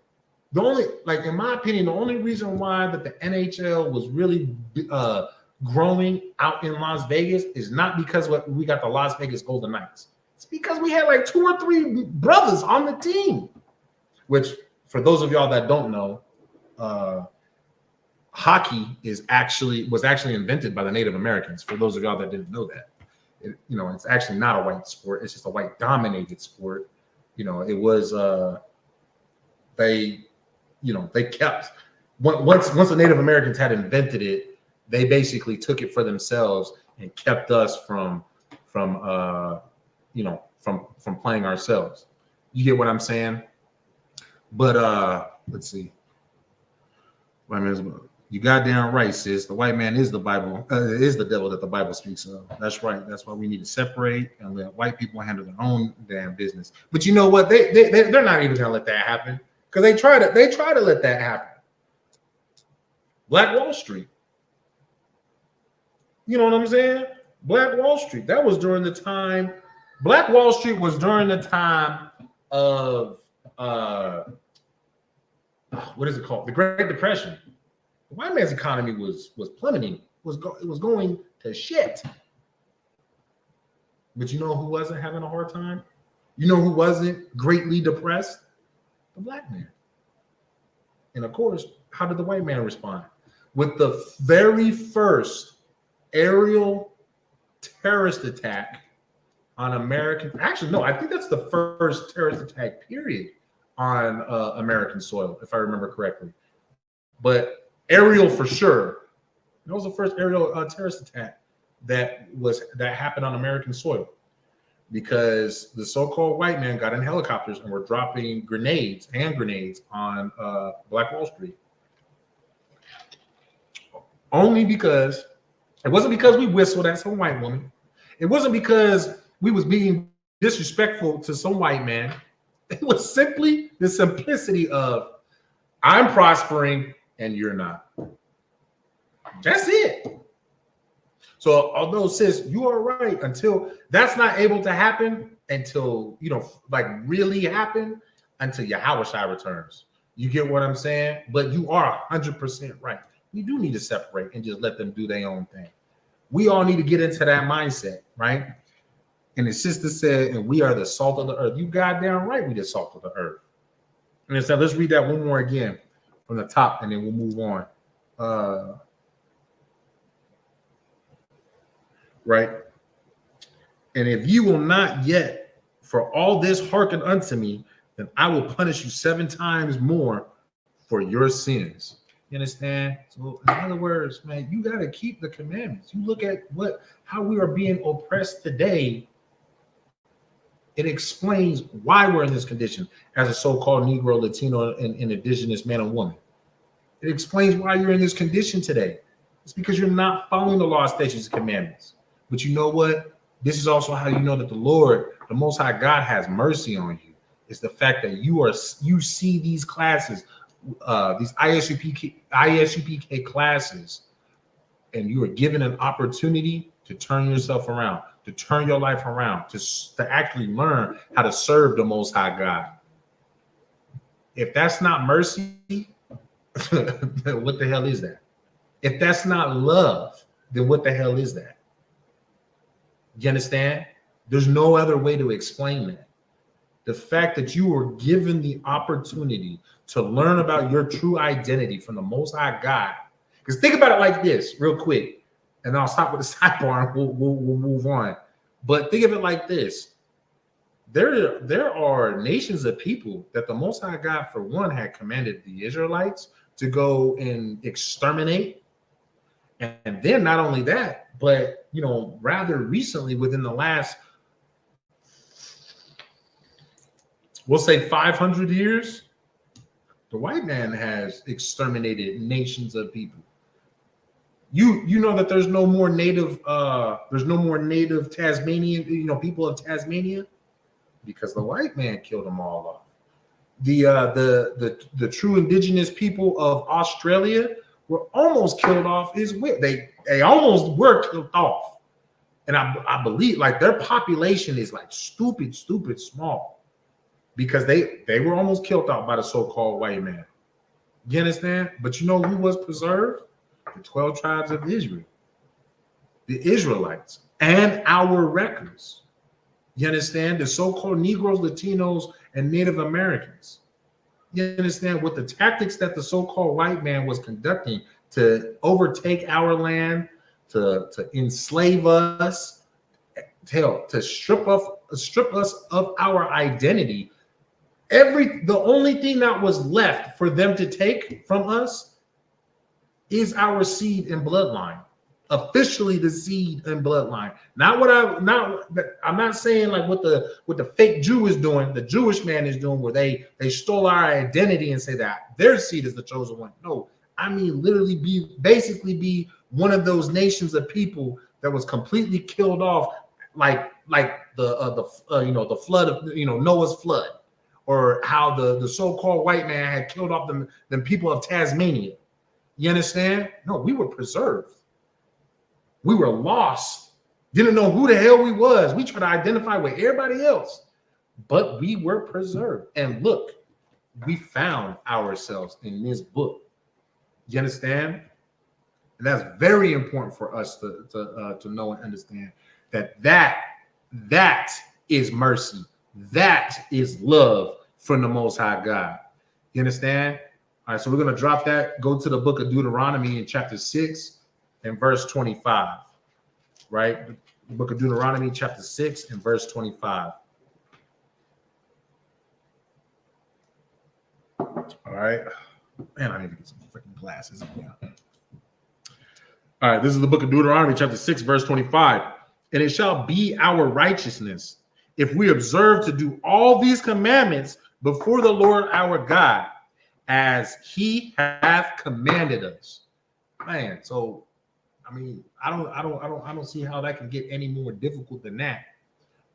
Speaker 3: The only, like, in my opinion, the only reason why that the NHL was really growing out in Las Vegas is not because we got the Las Vegas Golden Knights. It's because we had like 2 or 3 brothers on the team. Which, for those of y'all that don't know, hockey was actually invented by the Native Americans. For those of y'all that didn't know that, you know, it's actually not a white sport. It's just a white dominated sport. You know, it was they kept once the Native Americans had invented it, they basically took it for themselves and kept us from playing ourselves. You get what I'm saying? But let's see. You goddamn right, sis. The white man is the Bible, is the devil that the Bible speaks of. That's right. That's why we need to separate and let white people handle their own damn business. But you know what? They're not even gonna let that happen because they try to let that happen. Black Wall Street. You know what I'm saying? Black Wall Street. That was during the time. Black Wall Street was during the time of what is it called? The Great Depression. The white man's economy was plummeting. It was going to shit. But you know who wasn't having a hard time? You know who wasn't greatly depressed? The black man. And of course, how did the white man respond? With the very first aerial terrorist attack on American. Actually, no, I think that's the first terrorist attack period on American soil, if I remember correctly. But aerial for sure. That was the first aerial terrorist attack that happened on American soil, because the so-called white man got in helicopters and were dropping hand grenades on Black Wall Street. Only because it wasn't because we whistled at some white woman. It wasn't because we was being disrespectful to some white man. It was simply the simplicity of, I'm prospering and you're not. That's it. So although, sis, you are right, until that's not able to happen, until, like really happen, until Yahushua returns. You get what I'm saying? But you are 100% right. We do need to separate and just let them do their own thing. We all need to get into that mindset, right? And the sister said, and we are the salt of the earth. You goddamn right, we the salt of the earth. And so let's read that one more again from the top, and then we'll move on. Right? And if you will not yet for all this hearken unto me, then I will punish you 7 times more for your sins. You understand? So in other words, man, you got to keep the commandments. You look at how we are being oppressed today. It explains why we're in this condition as a so-called Negro, Latino, and indigenous man and woman. It explains why you're in this condition today. It's because you're not following the law, statutes, and commandments. But you know what? This is also how you know that the Lord, the Most High God, has mercy on you. It's the fact that you see these classes, these ISUPK classes, and you are given an opportunity to turn yourself around, to turn your life around, to actually learn how to serve the Most High God. If that's not mercy, then what the hell is that? If that's not love, then what the hell is that? You understand? There's no other way to explain that. The fact that you were given the opportunity to learn about your true identity from the Most High God. Because think about it like this, real quick, and I'll stop with the sidebar and we'll move on. But think of it like this. There are nations of people that the Most High God, for one, had commanded the Israelites to go and exterminate. And then not only that, but rather recently, within the last, we'll say 500 years, the white man has exterminated nations of people. You know that there's no more native Tasmanian, people of Tasmania, because the white man killed them all off. The true indigenous people of Australia were almost killed off as well. They almost were killed off. And I believe like their population is like stupid small, because they were almost killed out by the so-called white man. You understand? But you know who was preserved? The 12 tribes of Israel, the Israelites, and our records. You understand? The so-called Negroes, Latinos, and Native Americans. You understand what the tactics that the so-called white man was conducting to overtake our land, to enslave us, to strip us of our identity. The only thing that was left for them to take from us is our seed and bloodline. Officially the seed and bloodline. I'm not saying like what the fake Jew is doing, the Jewish man is doing, where they stole our identity and say that their seed is the chosen one. No, I mean, literally basically be one of those nations of people that was completely killed off, like the flood of Noah's flood, or how the so-called white man had killed off them people of Tasmania. You understand? No, we were preserved. We were lost. Didn't know who the hell we was. We tried to identify with everybody else, but we were preserved. And look, we found ourselves in this book. You understand? And that's very important for us to know and understand that is mercy. That is love from the Most High God. You understand? All right, so we're going to drop that, go to the book of Deuteronomy in chapter 6 and verse 25, right? The book of Deuteronomy, chapter 6 and verse 25. All right. Man, I need to get some freaking glasses. Yeah. All right, this is the book of Deuteronomy, chapter 6, verse 25. And it shall be our righteousness if we observe to do all these commandments before the Lord our God, as he hath commanded us. Man, so I mean, I don't see how that can get any more difficult than that,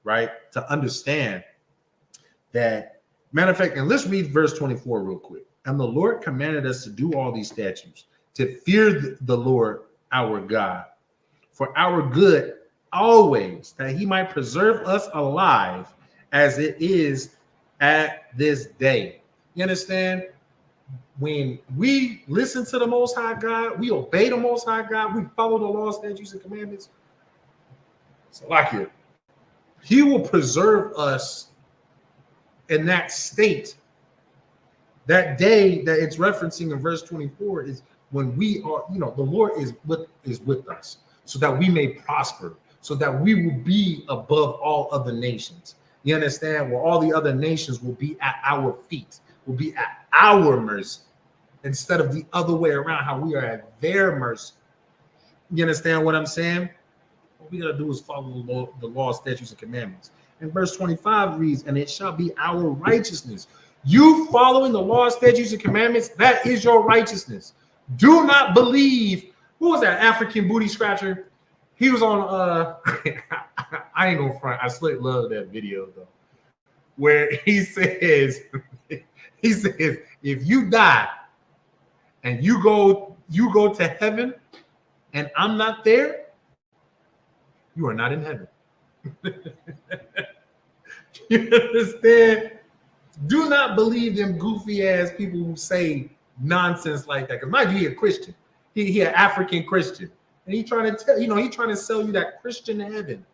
Speaker 3: right? To understand that. Matter of fact, and let's read verse 24 real quick. And the Lord commanded us to do all these statutes, to fear the Lord our God, for our good always, that he might preserve us alive as it is at this day. You understand? When we listen to the Most High God, we obey the Most High God, we follow the laws, statutes, and commandments. So like it, he will preserve us in that state. That day that it's referencing in verse 24 is when we are, the Lord is with us, so that we may prosper, so that we will be above all other nations. You understand? Well, all the other nations will be at our feet, will be at our mercy, instead of the other way around, how we are at their mercy. You understand what I'm saying? What we got to do is follow the law, statutes, and commandments. And verse 25 reads, and it shall be our righteousness. You following the law, statutes, and commandments, that is your righteousness. Do not believe. Who was that African booty scratcher? He was on I ain't gonna front. I slick love that video though, where he says if you die and you go to heaven and I'm not there, you are not in heaven. You understand? Do not believe them goofy ass people who say nonsense like that. Because mind you, he a Christian. He an African Christian. And he trying to tell, he trying to sell you that Christian heaven,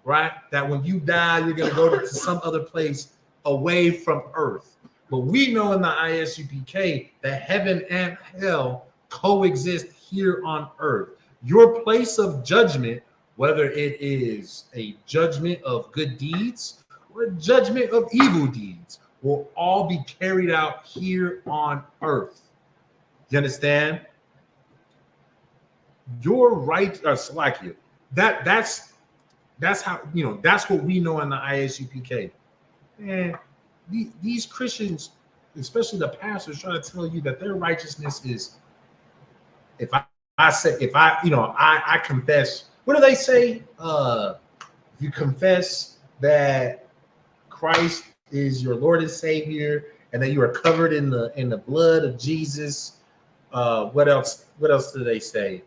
Speaker 3: right? That when you die, you're gonna go to some other place away from earth. But we know in the ISUPK that heaven and hell coexist here on earth. Your place of judgment, whether it is a judgment of good deeds or a judgment of evil deeds, will all be carried out here on earth. You understand? Your right, Salakia, that's how, that's what we know in the ISUPK. And these Christians, especially the pastors, try to tell you that their righteousness is, if I confess, what do they say? You confess that Christ is your Lord and Savior, and that you are covered in the blood of Jesus. What else do they say?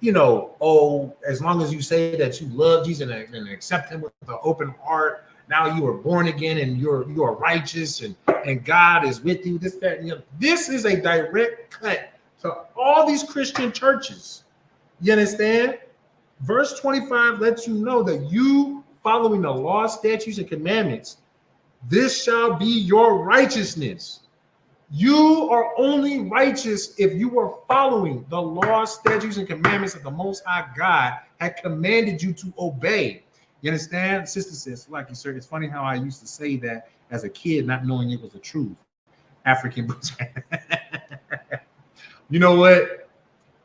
Speaker 3: As long as you say that you love Jesus and accept him with an open heart, now you are born again and you are righteous and God is with you. This, that, and the other. This is a direct cut to all these Christian churches. You understand? Verse 25 lets you know that you following the law, statutes, and commandments, this shall be your righteousness. You are only righteous if you are following the law, statutes, and commandments that the Most High God had commanded you to obey. You understand? Sister says, like you, sir, it's funny how I used to say that as a kid, not knowing it was the truth. African boots. You know what?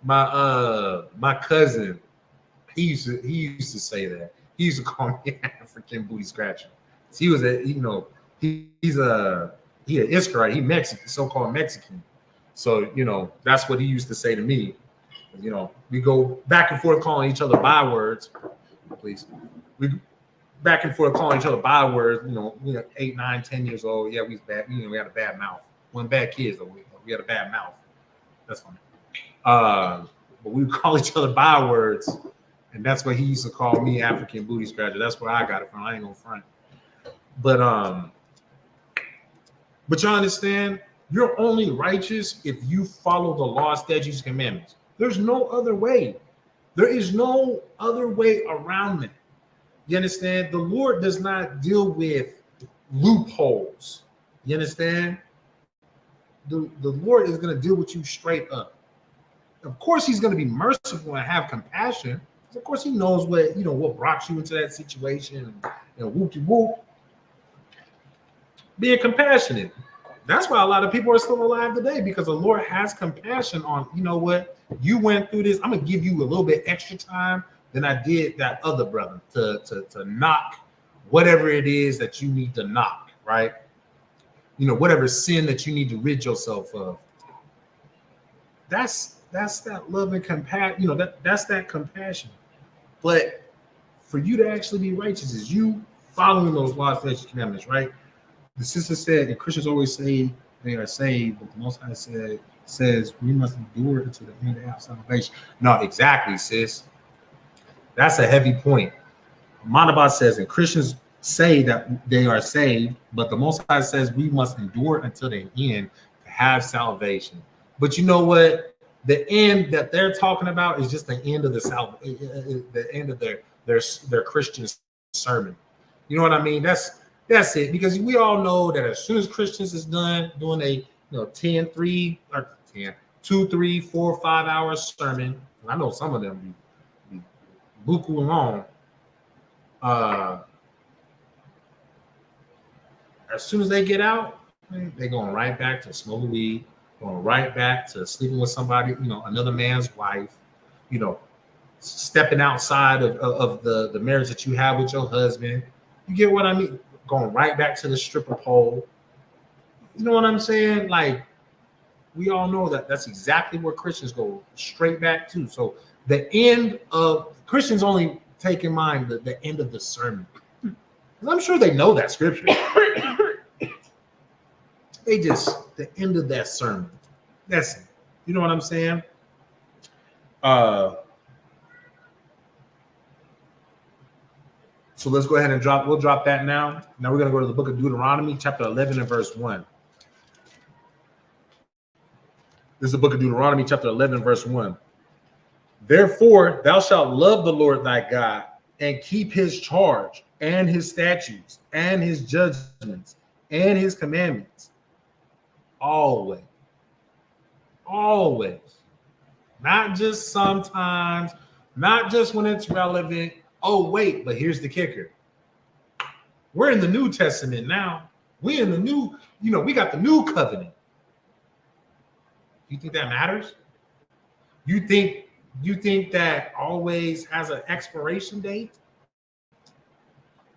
Speaker 3: My cousin, he used to say that. He used to call me African booty scratcher. He was he's an Israelite. He Mexican, so-called Mexican. So, that's what he used to say to me. We go back and forth calling each other bywords, please. We back and forth calling each other bywords, we were 8, 9, 10 years old. Yeah, we was bad. We had a bad mouth. One bad kids, though. We had a bad mouth. That's funny. But we would call each other bywords, and that's what he used to call me, African booty scratcher. That's where I got it from. I ain't gonna front. But you understand, you're only righteous if you follow the law, statutes, and commandments. There's no other way. There is no other way around it. You understand? The Lord does not deal with loopholes. You understand? The Lord is going to deal with you straight up. Of course, he's going to be merciful and have compassion. Of course, he knows what brought you into that situation. Whoop-de-whoop. Being compassionate. That's why a lot of people are still alive today, because the Lord has compassion on, you went through this. I'm going to give you a little bit extra time than I did that other brother to knock whatever it is that you need to knock, right? Whatever sin that you need to rid yourself of. That's that love and compassion. That's that compassion. But for you to actually be righteous is you following those laws, statutes, and commandments, right? The sister said, and Christians always say they are saved, but the Most High says we must endure until the end of our salvation. No, exactly, sis. That's a heavy point. Manabas says, and Christians say that they are saved, but the Most High says we must endure until the end to have salvation. But you know what? The end that they're talking about is just the end of the end of their Christian sermon. You know what I mean? That's it. Because we all know that as soon as Christians is done doing a 2, 3, 4, 5 hour sermon, I know some of them be buku long. As soon as they get out, they're going right back to smoking weed, going right back to sleeping with somebody, another man's wife, stepping outside of the marriage that you have with your husband. You get what I mean? Going right back to the stripper pole. You know what I'm saying? Like, we all know that that's exactly where Christians go straight back to. So the end of Christians only take in mind the end of the sermon. I'm sure they know that scripture. The end of that sermon. That's it. You know what I'm saying? So let's go ahead and we'll drop that now. Now we're going to go to the book of Deuteronomy, chapter 11 and verse 1. This is the book of Deuteronomy, chapter 11, verse 1. Therefore, thou shalt love the Lord thy God and keep his charge and his statutes and his judgments and his commandments. Always. Always. Not just sometimes, not just when it's relevant. Oh, wait, but here's the kicker. We're in the New Testament now. We're in the new, we got the new covenant. You think that matters? You think that always has an expiration date?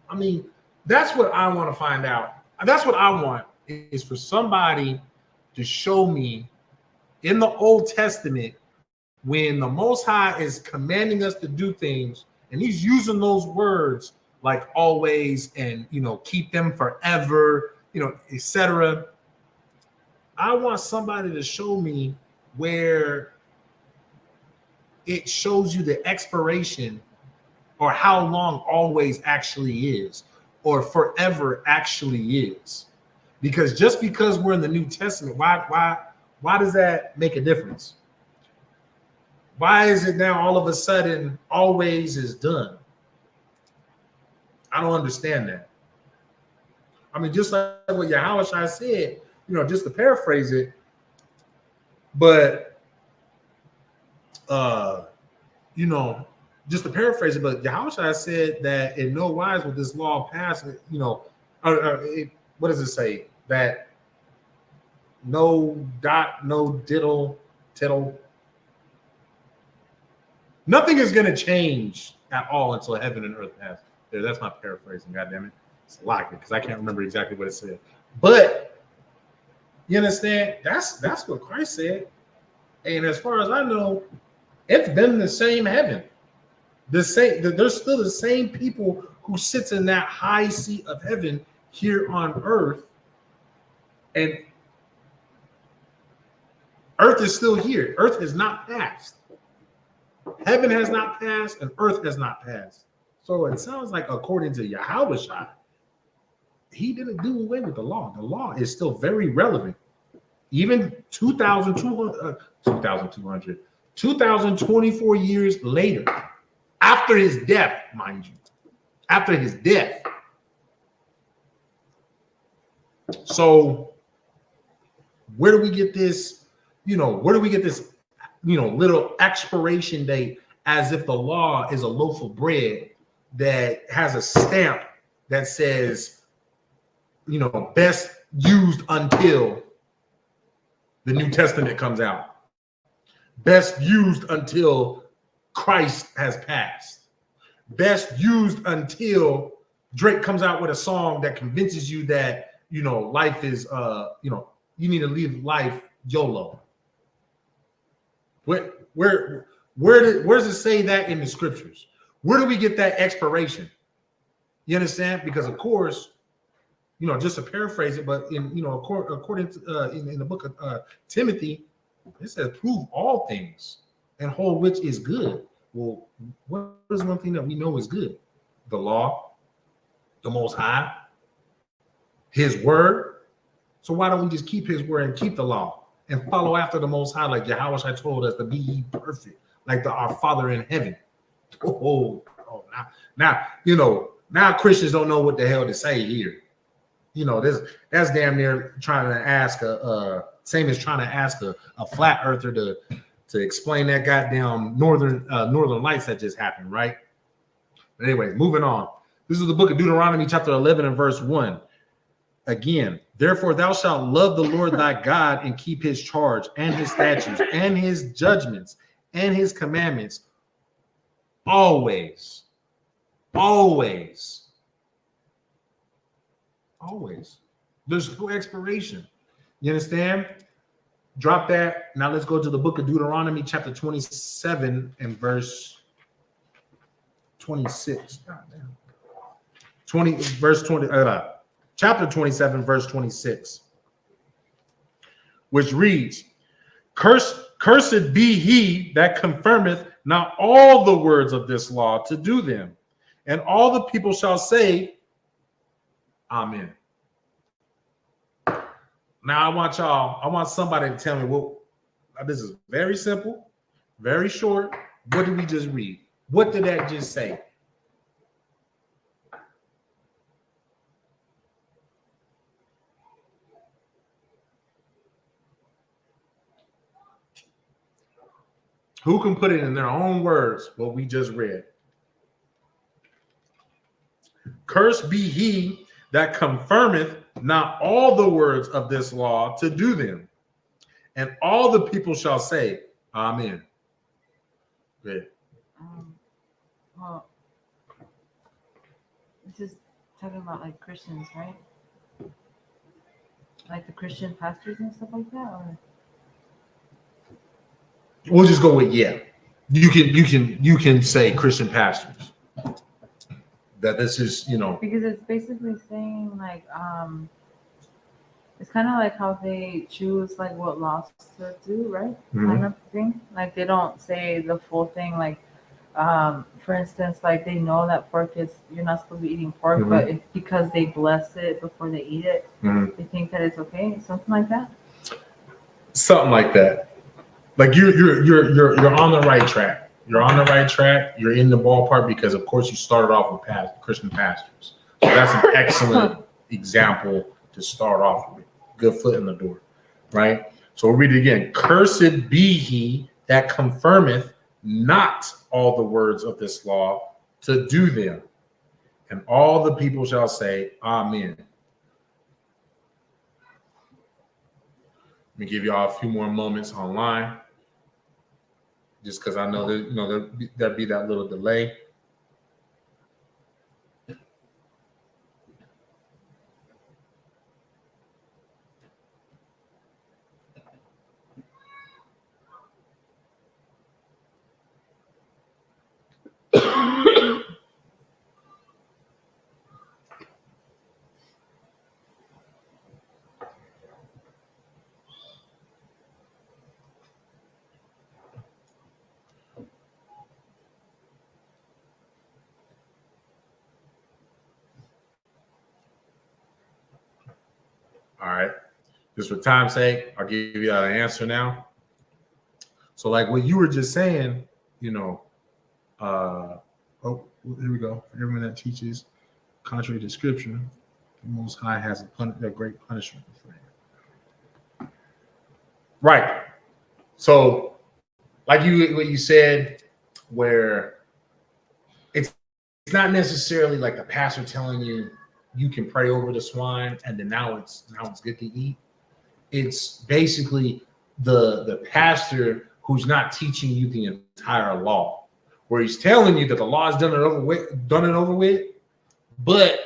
Speaker 3: I mean, that's what I want to find out. That's what I want, is for somebody to show me in the Old Testament when the Most High is commanding us to do things, and he's using those words like always and, keep them forever, etc. I want somebody to show me where it shows you the expiration or how long always actually is or forever actually is. Because just because we're in the New Testament, why does that make a difference? Why is it now all of a sudden always is done? I don't understand that. I mean, just like what Yahushua said, just to paraphrase it, but just to paraphrase it, but Yahushua said that in no wise will this law pass, what does it say? That no dot, no diddle, tittle. Nothing is going to change at all until heaven and earth pass. There, that's my paraphrasing. God damn it, it's a lot because I can't remember exactly what it said. But You understand? That's what Christ said. And as far as I know, it's been the same heaven. There's still the same people who sits in that high seat of heaven here on earth. And earth is still here. Earth has not passed. Heaven has not passed, and earth has not passed. So it sounds like, according to Yahushua, he didn't do away with the law. The law is still very relevant. Even 2,24 years later, after his death, mind you, after his death. So where do we get this, little expiration date, as if the law is a loaf of bread that has a stamp that says, best used until the New Testament comes out, best used until Christ has passed, best used until Drake comes out with a song that convinces you that, life is, you need to live life YOLO. Where does it say that in the scriptures? Where do we get that expiration? You understand? Because of course, just to paraphrase it, but according to in the book of Timothy, it says, "Prove all things and hold which is good." Well, what is one thing that we know is good? The law, the Most High, His word. So why don't we just keep His word and keep the law and follow after the Most High, like Yahushua told us to be ye perfect, like our Father in heaven? Now Christians don't know what the hell to say here. That's damn near trying to ask same as trying to ask a flat earther to explain that goddamn northern lights that just happened, right? But anyways, moving on. This is the book of Deuteronomy, chapter 11 and verse 1. Again, therefore thou shalt love the Lord thy God and keep his charge and his statutes and his judgments and his commandments always. There's no expiration. You understand? Drop that. Now let's go to the book of Deuteronomy, chapter 27 and verse 26. Chapter 27, verse 26, which reads, Cursed be he that confirmeth not all the words of this law to do them. And all the people shall say, Amen. Now I want somebody to tell me, well, this is very simple, very short. What did we just read? What did that just say? Who can put it in their own words, what we just read? Cursed be he that confirmeth not all the words of this law to do them. And all the people shall say, Amen. Good.
Speaker 2: Well, this is talking about like Christians, right? Like the Christian pastors and stuff like that, or
Speaker 3: We'll just go with yeah. You can say Christian pastors. That this is,
Speaker 2: because it's basically saying like it's kind of like how they choose like what laws to do, right?
Speaker 3: Mhm.
Speaker 2: Kind of thing. Like they don't say the full thing. Like for instance, like they know that pork is, you're not supposed to be eating pork,
Speaker 3: Mhm.
Speaker 2: but it's because they bless it before they eat it, they think that it's okay, something like that.
Speaker 3: Something like that. Like you're on the right track. You're on the right track. You're in the ballpark because, of course, you started off with Christian pastors. So that's an excellent example to start off with. Good foot in the door, right? So we'll read it again. Cursed be he that confirmeth not all the words of this law to do them. And all the people shall say, Amen. Let me give y'all a few more moments online, just because I know that there'll be that little delay. right. Just for time's sake, I'll give you an answer now. So, like what you were just saying, you know, oh, here we go. For everyone that teaches contrary to Scripture, the Most High has a great punishment for him. Right. So, like what you said, where it's not necessarily like the pastor telling you you can pray over the swine and then now it's good to eat. It's basically the pastor who's not teaching you the entire law, where he's telling you that the law is done and over with, but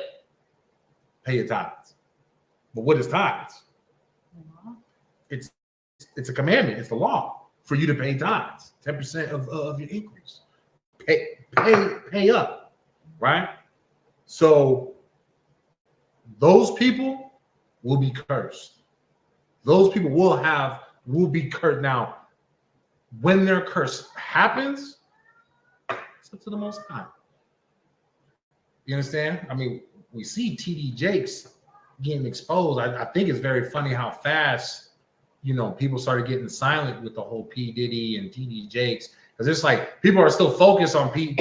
Speaker 3: pay your tithes. But what is tithes? It's a commandment. It's the law for you to pay tithes, 10% of your increase. Pay up, right? So those people will be cursed. Those people will be cursed. Now, when their curse happens, it's up to the Most High. You understand? I mean, we see TD Jakes getting exposed. I think it's very funny how fast, you know, people started getting silent with the whole P. Diddy and TD Jakes. Because it's like people are still focused on P.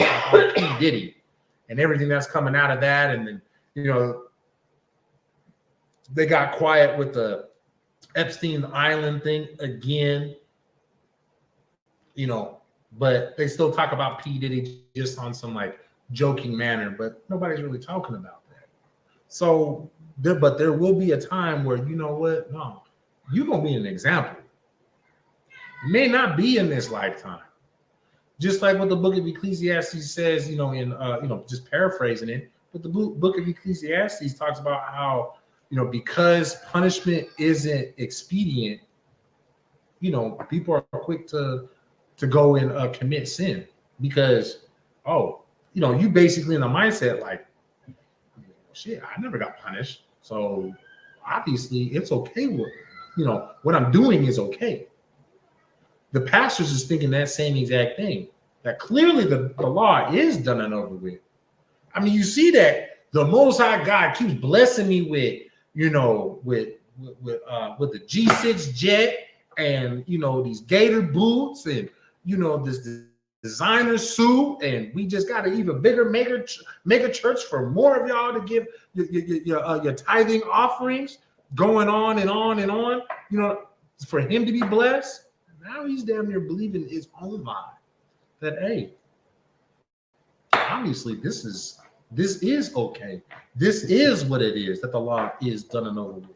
Speaker 3: Diddy and everything that's coming out of that. And then, you know, they got quiet with the Epstein Island thing again, you know, but they still talk about P. Diddy just on some like joking manner, but nobody's really talking about that. So, but there will be a time where, you know what, no, you're going to be an example. It may not be in this lifetime. Just like what the book of Ecclesiastes says, you know, in, you know, just paraphrasing it, but the book of Ecclesiastes talks about how, you know, because punishment isn't expedient, you know, people are quick to go and commit sin because, oh, you know, you basically in a mindset like, shit, I never got punished. So obviously it's okay with, you know, what I'm doing is okay. The pastors is thinking that same exact thing, that clearly the law is done and over with. I mean, you see that the Most High God keeps blessing me with, you know, with the G6 jet and, you know, these gator boots and, you know, this designer suit, and we just got an even bigger mega church for more of y'all to give your tithing offerings, going on and on and on, you know, for him to be blessed. Now he's damn near believing his own lie that, hey, obviously this is okay. This is what it is, that the law is done and over with.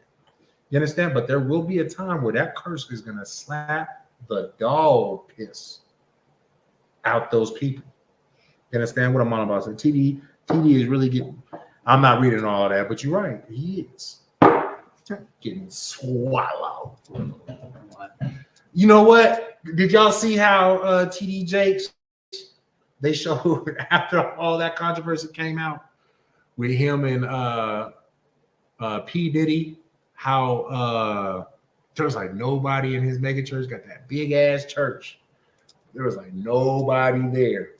Speaker 3: You understand? But there will be a time where that curse is going to slap the dog piss out those people. You understand what I'm on about? So TD is really getting, I'm not reading all of that, but you're right. He is getting swallowed. You know what? Did y'all see how TD Jakes, they showed after all that controversy came out with him and P. Diddy, how there was like nobody in his mega church, got that big ass church. There was like nobody there.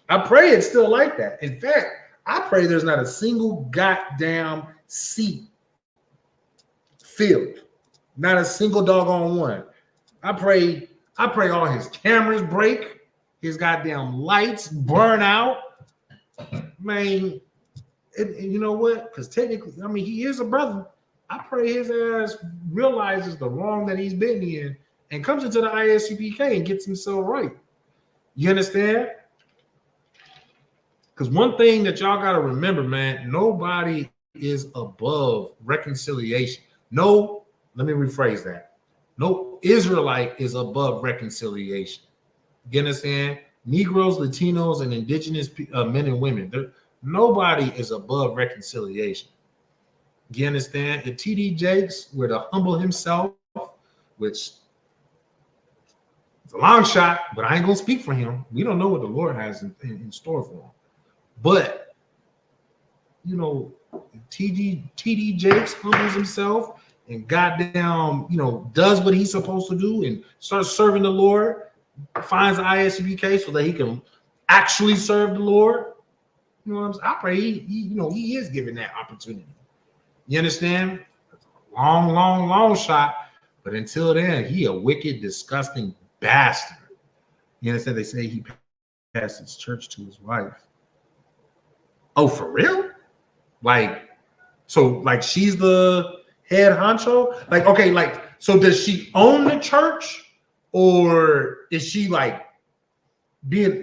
Speaker 3: I pray it's still like that. In fact, I pray there's not a single goddamn seat filled. Not a single doggone one. I pray all his cameras break, his goddamn lights burn out. Man, you know what? Because technically, I mean, he is a brother. I pray his ass realizes the wrong that he's been in and comes into the ISUPK and gets himself right. You understand? Because one thing that y'all got to remember, man, nobody is above reconciliation. No, let me rephrase that. No Israelite is above reconciliation. You understand? Negroes, Latinos, and indigenous men and women, nobody is above reconciliation. You understand? If TD Jakes were to humble himself, which it's a long shot, but I ain't going to speak for him. We don't know what the Lord has in store for him. But, you know, TD Jakes humbles himself and goddamn, you know, does what he's supposed to do and starts serving the Lord, finds the ISUPK so that he can actually serve the Lord. You know what I'm saying? I pray he is given that opportunity. You understand? A long shot. But until then, he a wicked, disgusting bastard. You understand? They say he passed his church to his wife. Oh, for real? Like, so like she's the head honcho? Like, okay, like, so does she own the church? Or is she like being,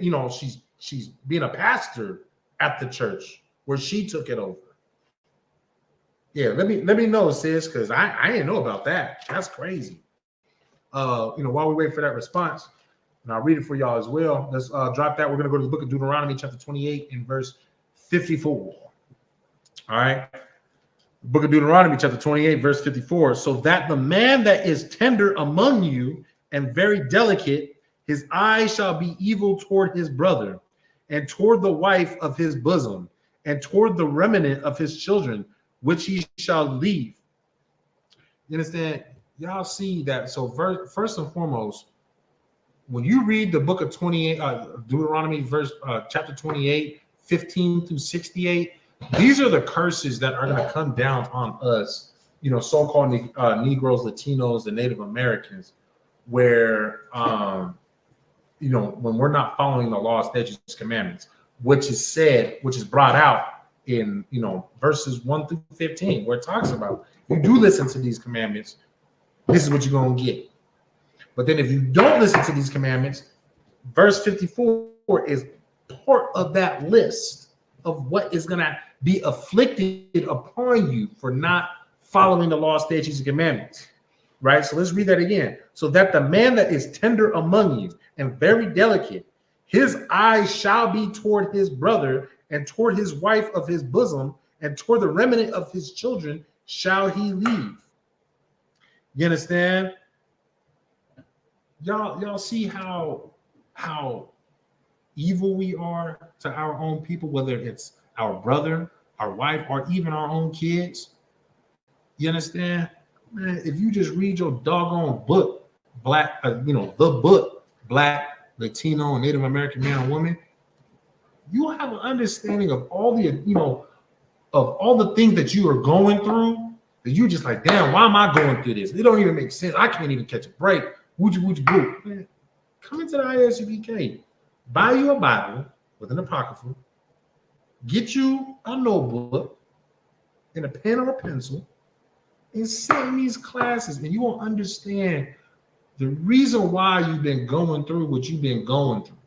Speaker 3: she's being a pastor at the church where she took it over? Yeah, let me know, sis, because I didn't know about that. That's crazy. While we wait for that response, and I'll read it for y'all as well. Let's drop that. We're going to go to the book of Deuteronomy, chapter 28, and verse 54. All right. Book of Deuteronomy, chapter 28, verse 54. So that the man that is tender among you and very delicate, his eye shall be evil toward his brother, and toward the wife of his bosom, and toward the remnant of his children, which he shall leave. You understand? Y'all see that? So first and foremost, when you read the book of 28, Deuteronomy, chapter 28, 15 through 68, these are the curses that are going to come down on us, so-called Negroes, Latinos, and Native Americans, where, when we're not following the law, statutes, commandments, which is brought out in, verses 1 through 15, where it talks about, you do listen to these commandments, this is what you're going to get. But then if you don't listen to these commandments, verse 54 is part of that list of what is going to be afflicted upon you for not following the law, statutes, and commandments. Right? So let's read that again. So that the man that is tender among you and very delicate, his eyes shall be toward his brother and toward his wife of his bosom and toward the remnant of his children shall he leave. You understand? Y'all see how evil we are to our own people, whether it's our brother, our wife, or even our own kids. You understand? Man, if you just read your doggone book, the book, Black, Latino, and Native American man or woman, you'll have an understanding of all the things that you are going through, that you just like, damn, why am I going through this? It don't even make sense. I can't even catch a break. Would you boo? Man, come into the ISUPK, buy you a Bible with an apocrypha, get you a notebook and a pen or a pencil, and sit in these classes, and you will understand the reason why you've been going through what you've been going through,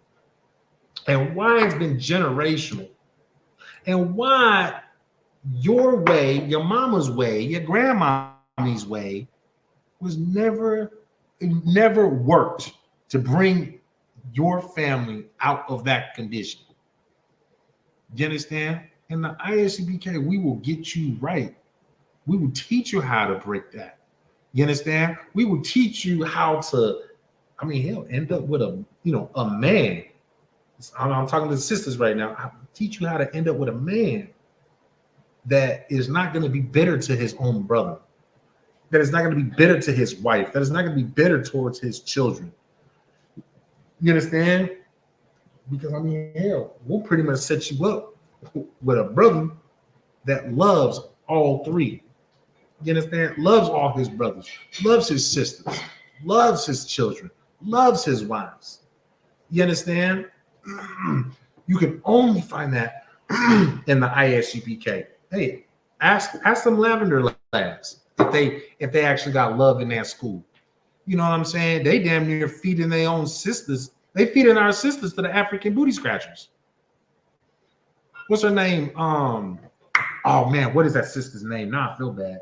Speaker 3: and why it's been generational, and why your way, your mama's way, your grandma's way never worked to bring your family out of that condition. You understand? In the ISUPK, we will get you right. We will teach you how to break that. You understand? We will teach you how to, he'll end up with a man. I'm talking to the sisters right now. I'll teach you how to end up with a man that is not going to be bitter to his own brother, that is not going to be bitter to his wife, that is not going to be bitter towards his children. You understand? Because we'll pretty much set you up with a brother that loves all three. You understand? Loves all his brothers, loves his sisters, loves his children, loves his wives. You understand? You can only find that in the ISUPK. Hey, ask some Lavender lads if they actually got love in that school. You know what I'm saying? They damn near feeding their own sisters. They feeding our sisters to the African booty scratchers. What's her name? Oh man, what is that sister's name? Now I feel bad.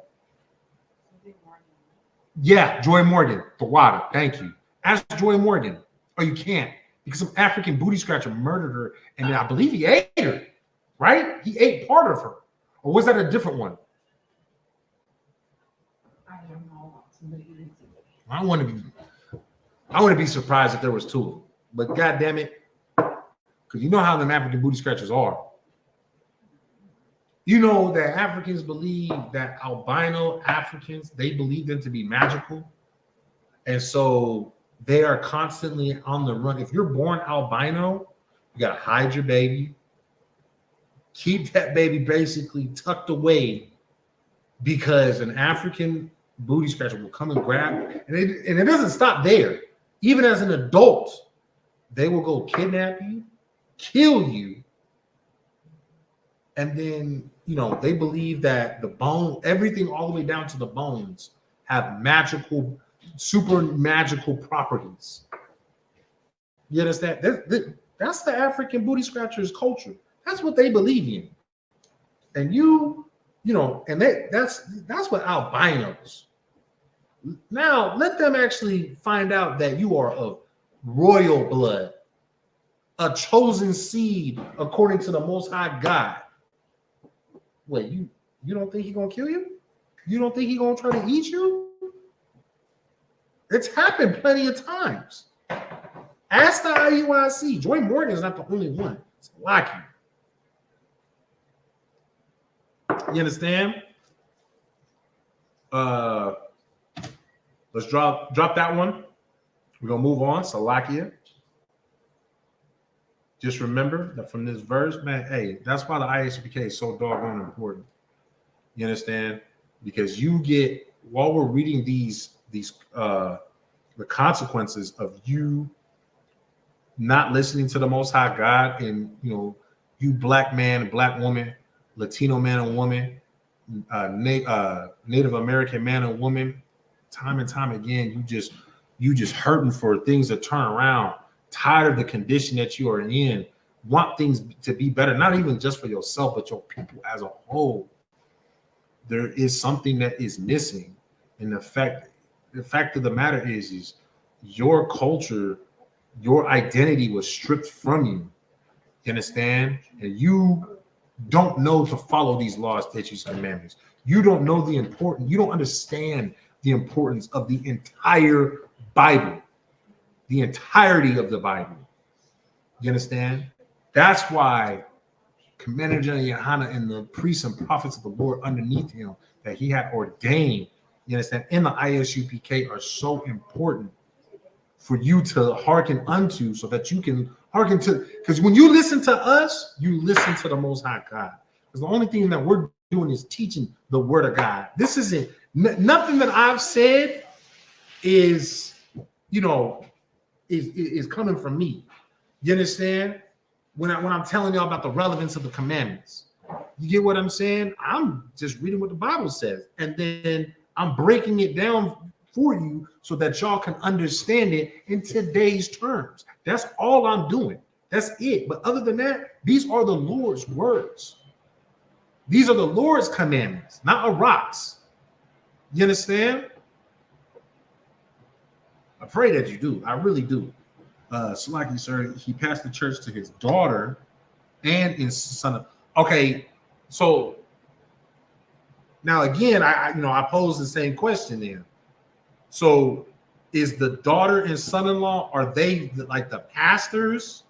Speaker 3: Yeah, Joy Morgan, the water. Thank you. Ask Joy Morgan. Oh, you can't, because some African booty scratcher murdered her, and then I believe he ate her. Right? He ate part of her. Or was that a different one?
Speaker 2: I don't know.
Speaker 3: I want to be surprised if there was two of them. But God damn it, because you know how them African booty scratchers are. You know that Africans believe that albino Africans, they believe them to be magical. And so they are constantly on the run. If you're born albino, you got to hide your baby. Keep that baby basically tucked away because an African booty scratcher will come and grab, and it doesn't stop there. Even as an adult, they will go kidnap you, kill you, and then, you know, they believe that the bone, everything all the way down to the bones, have magical, super magical properties. You understand? That's the African booty scratchers culture. That's what they believe in. And you know, and that's what albinos. Now let them actually find out that you are of royal blood, a chosen seed according to the Most High God. Wait, you don't think he's gonna kill you? You don't think he's gonna try to eat you? It's happened plenty of times. Ask the IUIC. Joy Morgan is not the only one. It's lucky. You understand? Let's drop that one. We're gonna move on. Salakia. Just remember that from this verse, man, hey, that's why the ISUPK is so doggone important. You understand? Because you get, while we're reading these the consequences of you not listening to the Most High God, and you know, you black man, black woman, Latino man and woman, Native American man and woman, time and time again, you just hurting for things to turn around, tired of the condition that you are in, want things to be better, not even just for yourself, but your people as a whole. There is something that is missing. And the fact of the matter is your culture, your identity was stripped from you. You understand? And you don't know to follow these laws, statutes, and commandments. You don't know the importance. You don't understand the importance of the entire Bible, the entirety of the Bible. You understand? That's why Commander General Yohana and the priests and prophets of the Lord underneath him that he had ordained, you understand, in the ISUPK are so important for you to hearken unto, so that you can hearken to, because when you listen to us, you listen to the Most High God. Because the only thing that we're doing is teaching the word of God. This isn't, nothing that I've said is, you know, is coming from me. You understand? When I'm telling y'all about the relevance of the commandments, you get what I'm saying? I'm just reading what the Bible says, and then I'm breaking it down for you so that y'all can understand it in today's terms. That's all I'm doing. That's it. But other than that, these are the Lord's words. These are the Lord's commandments, not a rocks. You understand? I pray that you do. I really do. Salaki, sir, he passed the church to his daughter and his son. Okay, so now again, I pose the same question then. So is the daughter and son-in-law, are they like the pastors?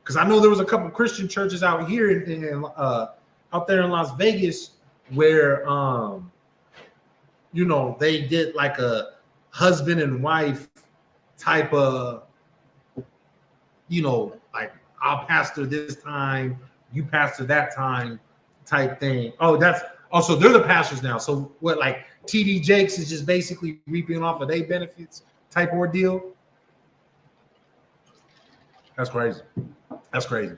Speaker 3: Because I know there was a couple of Christian churches out here out there in Las Vegas where you know, they did like a husband and wife type of, you know, like I'll pastor this time, you pastor that time type thing. Oh, that's also, they're the pastors now. So what, like TD Jakes is just basically reaping off of their benefits type ordeal? That's crazy. That's crazy.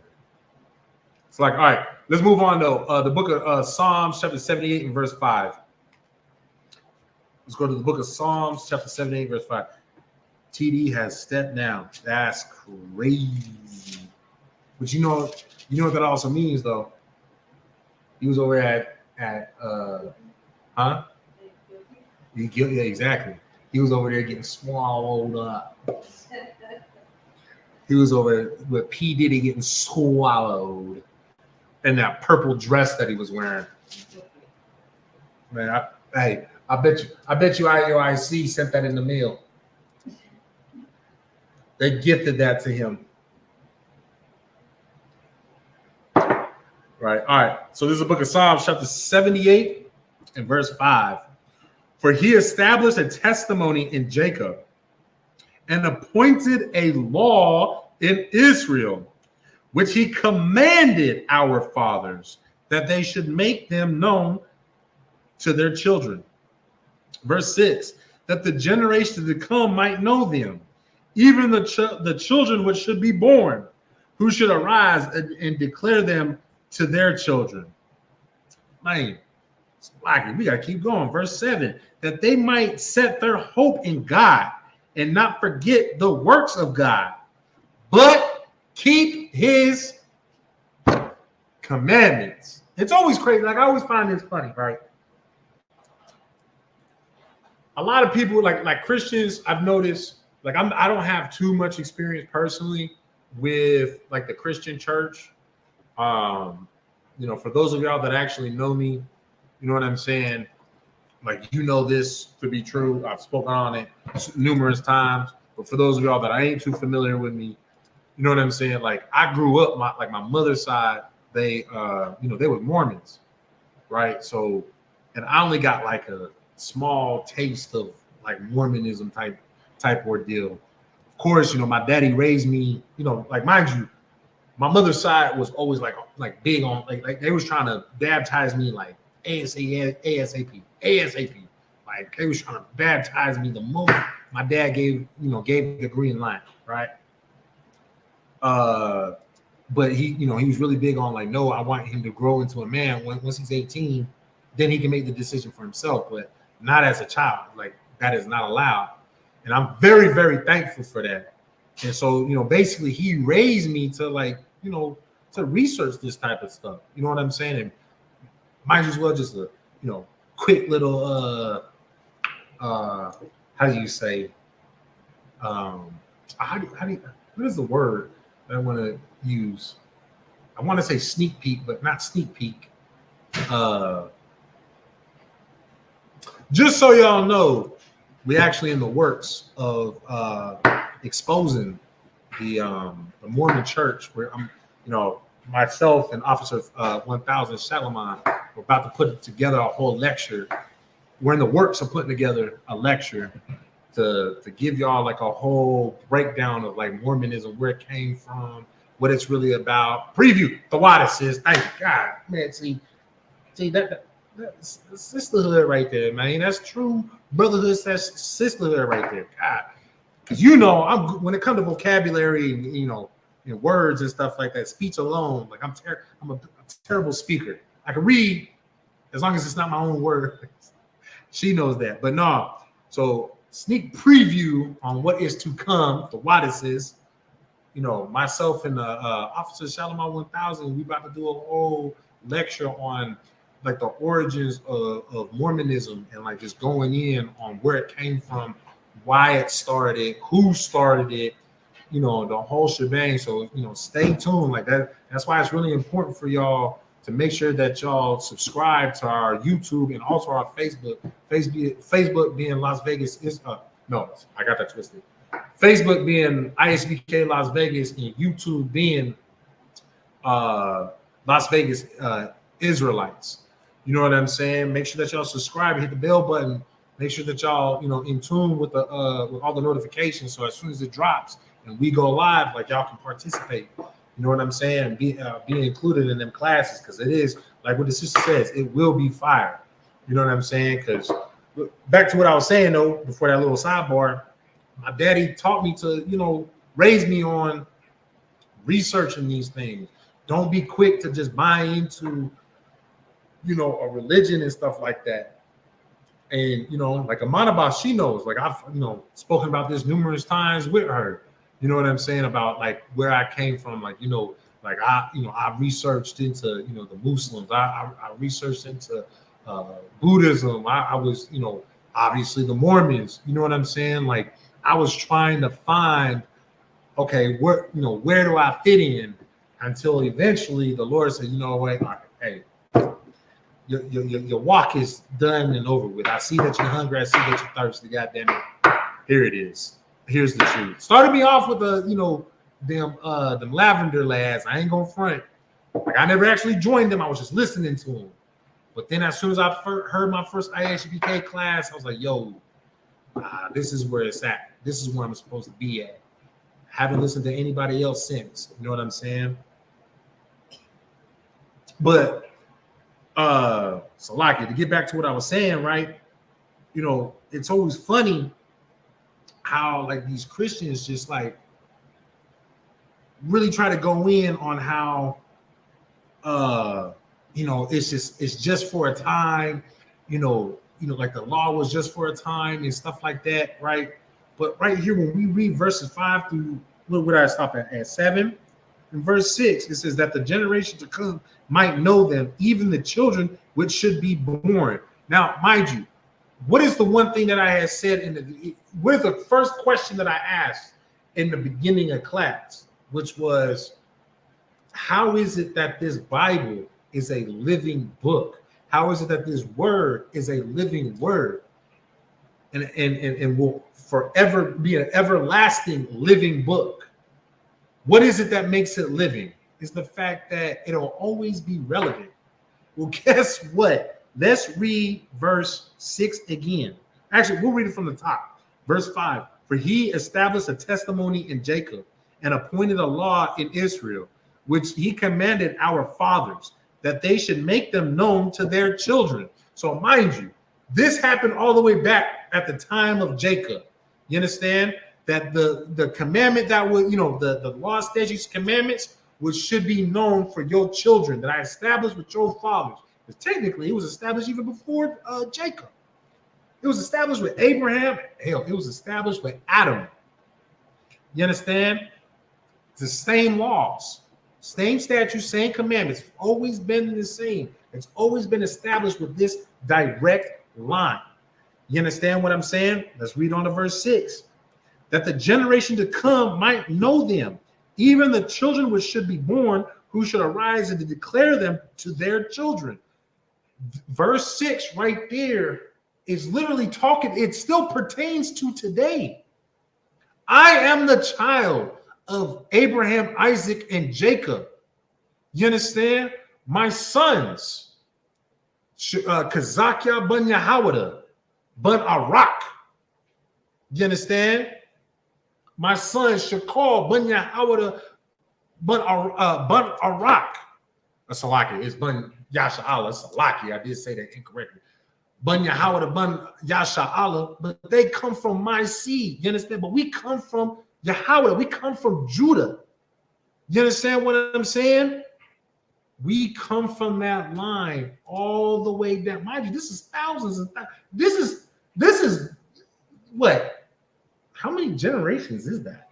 Speaker 3: It's like, all right, let's move on though. The book of Psalms chapter 78 and verse 5. Let's go to the book of Psalms chapter 78 verse 5. TD has stepped down. That's crazy. But you know what that also means though? He was over at yeah, exactly. He was over there getting swallowed up. He was over with P. Diddy getting swallowed in that purple dress that he was wearing. Man, I bet you IOIC sent that in the mail. They gifted that to him. Right. All right. So this is the book of Psalms, chapter 78 and verse 5. For he established a testimony in Jacob and appointed a law in Israel, which he commanded our fathers, that they should make them known
Speaker 1: to their children. Verse 6, that the generation to come might know them, even the children which should be born, who should arise and declare them to their children. Man, we got to keep going. Verse 7, that they might set their hope in God and not forget the works of God, but keep his commandments. It's always crazy. Like, I always find this funny, right? A lot of people, like Christians, I've noticed, like I don't have too much experience personally with like the Christian church. You know, for those of y'all that actually know me, you know what I'm saying? Like, you know this to be true. I've spoken on it numerous times. But for those of y'all that I ain't too familiar with me, you know what I'm saying? Like, I grew up, my mother's side, they they were Mormons, right? So, and I only got like a small taste of like Mormonism type ordeal. Of course, you know, my daddy raised me, you know, like, mind you, my mother's side was always like big on like they was trying to baptize me like ASAP. Like, they was trying to baptize me the moment my dad gave the green light, right? But he was really big on like, no, I want him to grow into a man. Once he's 18, then he can make the decision for himself, but not as a child. Like, that is not allowed. And I'm very, very thankful for that. And so, you know, basically he raised me to like, you know, to research this type of stuff. You know what I'm saying? And might as well just a, you know, quick little how do you say what is the word that I want to use? I want to say sneak peek, but not sneak peek. Just so y'all know, we actually in the works of exposing the Mormon Church, where I'm, you know, myself and Officer 1000 Shalimon, we're about to put together a whole lecture. We're in the works of putting together a lecture to give y'all like a whole breakdown of like Mormonism, where it came from, what it's really about. Preview the water says, thank God, man. See that's sisterhood right there, man. That's true brotherhood. That's sisterhood right there. God, because you know, when it comes to vocabulary, you know, words and stuff like that, speech alone, like I'm a terrible speaker. I can read as long as it's not my own words. She knows that, but no. So sneak preview on what is to come for Wattises. You know, myself and Officer Shalimar 1000, we about to do a whole lecture on like the origins of Mormonism, and like just going in on where it came from, why it started, who started it, you know, the whole shebang. So, you know, stay tuned like that. That's why it's really important for y'all to make sure that y'all subscribe to our YouTube and also our Facebook. Facebook being Las Vegas is no, I got that twisted. Facebook being ISUPK Las Vegas, and YouTube being Las Vegas Israelites. You know what I'm saying? Make sure that y'all subscribe, hit the bell button. Make sure that y'all, you know, in tune with the with all the notifications. So as soon as it drops and we go live, like, y'all can participate. You know what I'm saying? Be included in them classes, because it is like what the sister says. It will be fire. You know what I'm saying? Because back to what I was saying though, before that little sidebar, my daddy taught me to, you know, raise me on researching these things. Don't be quick to just buy into, you know, a religion and stuff like that. And, you know, like Amanaba, she knows, like, I've, you know, spoken about this numerous times with her. You know what I'm saying? About like where I came from, like, you know, like I researched into, you know, the Muslims. I researched into Buddhism. I was, you know, obviously the Mormons. You know what I'm saying? Like, I was trying to find, okay, where do I fit in, until eventually the Lord said, you know what, hey, your walk is done and over with. I see that you're hungry. I see that you're thirsty. God damn it. Here it is. Here's the truth. Started me off with them lavender lads. I ain't gonna front. Like, I never actually joined them. I was just listening to them. But then as soon as I heard my first ISUPK class, I was like, yo, this is where it's at. This is where I'm supposed to be at. I haven't listened to anybody else since. You know what I'm saying? But
Speaker 3: Salaki, to get back to what I was saying, right? You know, it's always funny how like these Christians just like really try to go in on how you know, it's just for a time, like the law was just for a time and stuff like that, right? But right here, when we read verses 5 through, what would I stop at 7? In verse 6, it says that the generation to come might know them, even the children which should be born. Now, mind you, what is the one thing that I had said what is the first question that I asked in the beginning of class, which was, how is it that this Bible is a living book? How is it that this word is a living word and will forever be an everlasting living book? What is it that makes it living? It's the fact that it'll always be relevant. Well, guess what? Let's read verse 6 again. Actually, we'll read it from the top. Verse 5. For he established a testimony in Jacob and appointed a law in Israel, which he commanded our fathers, that they should make them known to their children. So mind you, this happened all the way back at the time of Jacob. You understand? That the commandment that was, the law, statutes, commandments, which should be known for your children, that I established with your fathers. Because technically, it was established even before Jacob. It was established with Abraham. Hell, it was established with Adam. You understand? It's the same laws, same statutes, same commandments. It's always been the same. It's always been established with this direct line. You understand what I'm saying? Let's read on to verse 6. That the generation to come might know them, even the children which should be born, who should arise and to declare them to their children. Verse 6 right there is literally talking, it still pertains to today. I am the child of Abraham, Isaac, and Jacob. You understand? My sons, Kazakia ben Yahawada, ben Arak. You understand? My son Shakal ben Yahawada, ben Arak. Salaki, it's ben Yasha Allah. Salaki, I did say that incorrectly. Ben Yahawada, ben Yasha Allah, but they come from my seed. You understand? But we come from Yahweh, we come from Judah. You understand what I'm saying? We come from that line all the way down. Mind you, this is thousands of thousands. This is what? How many generations is that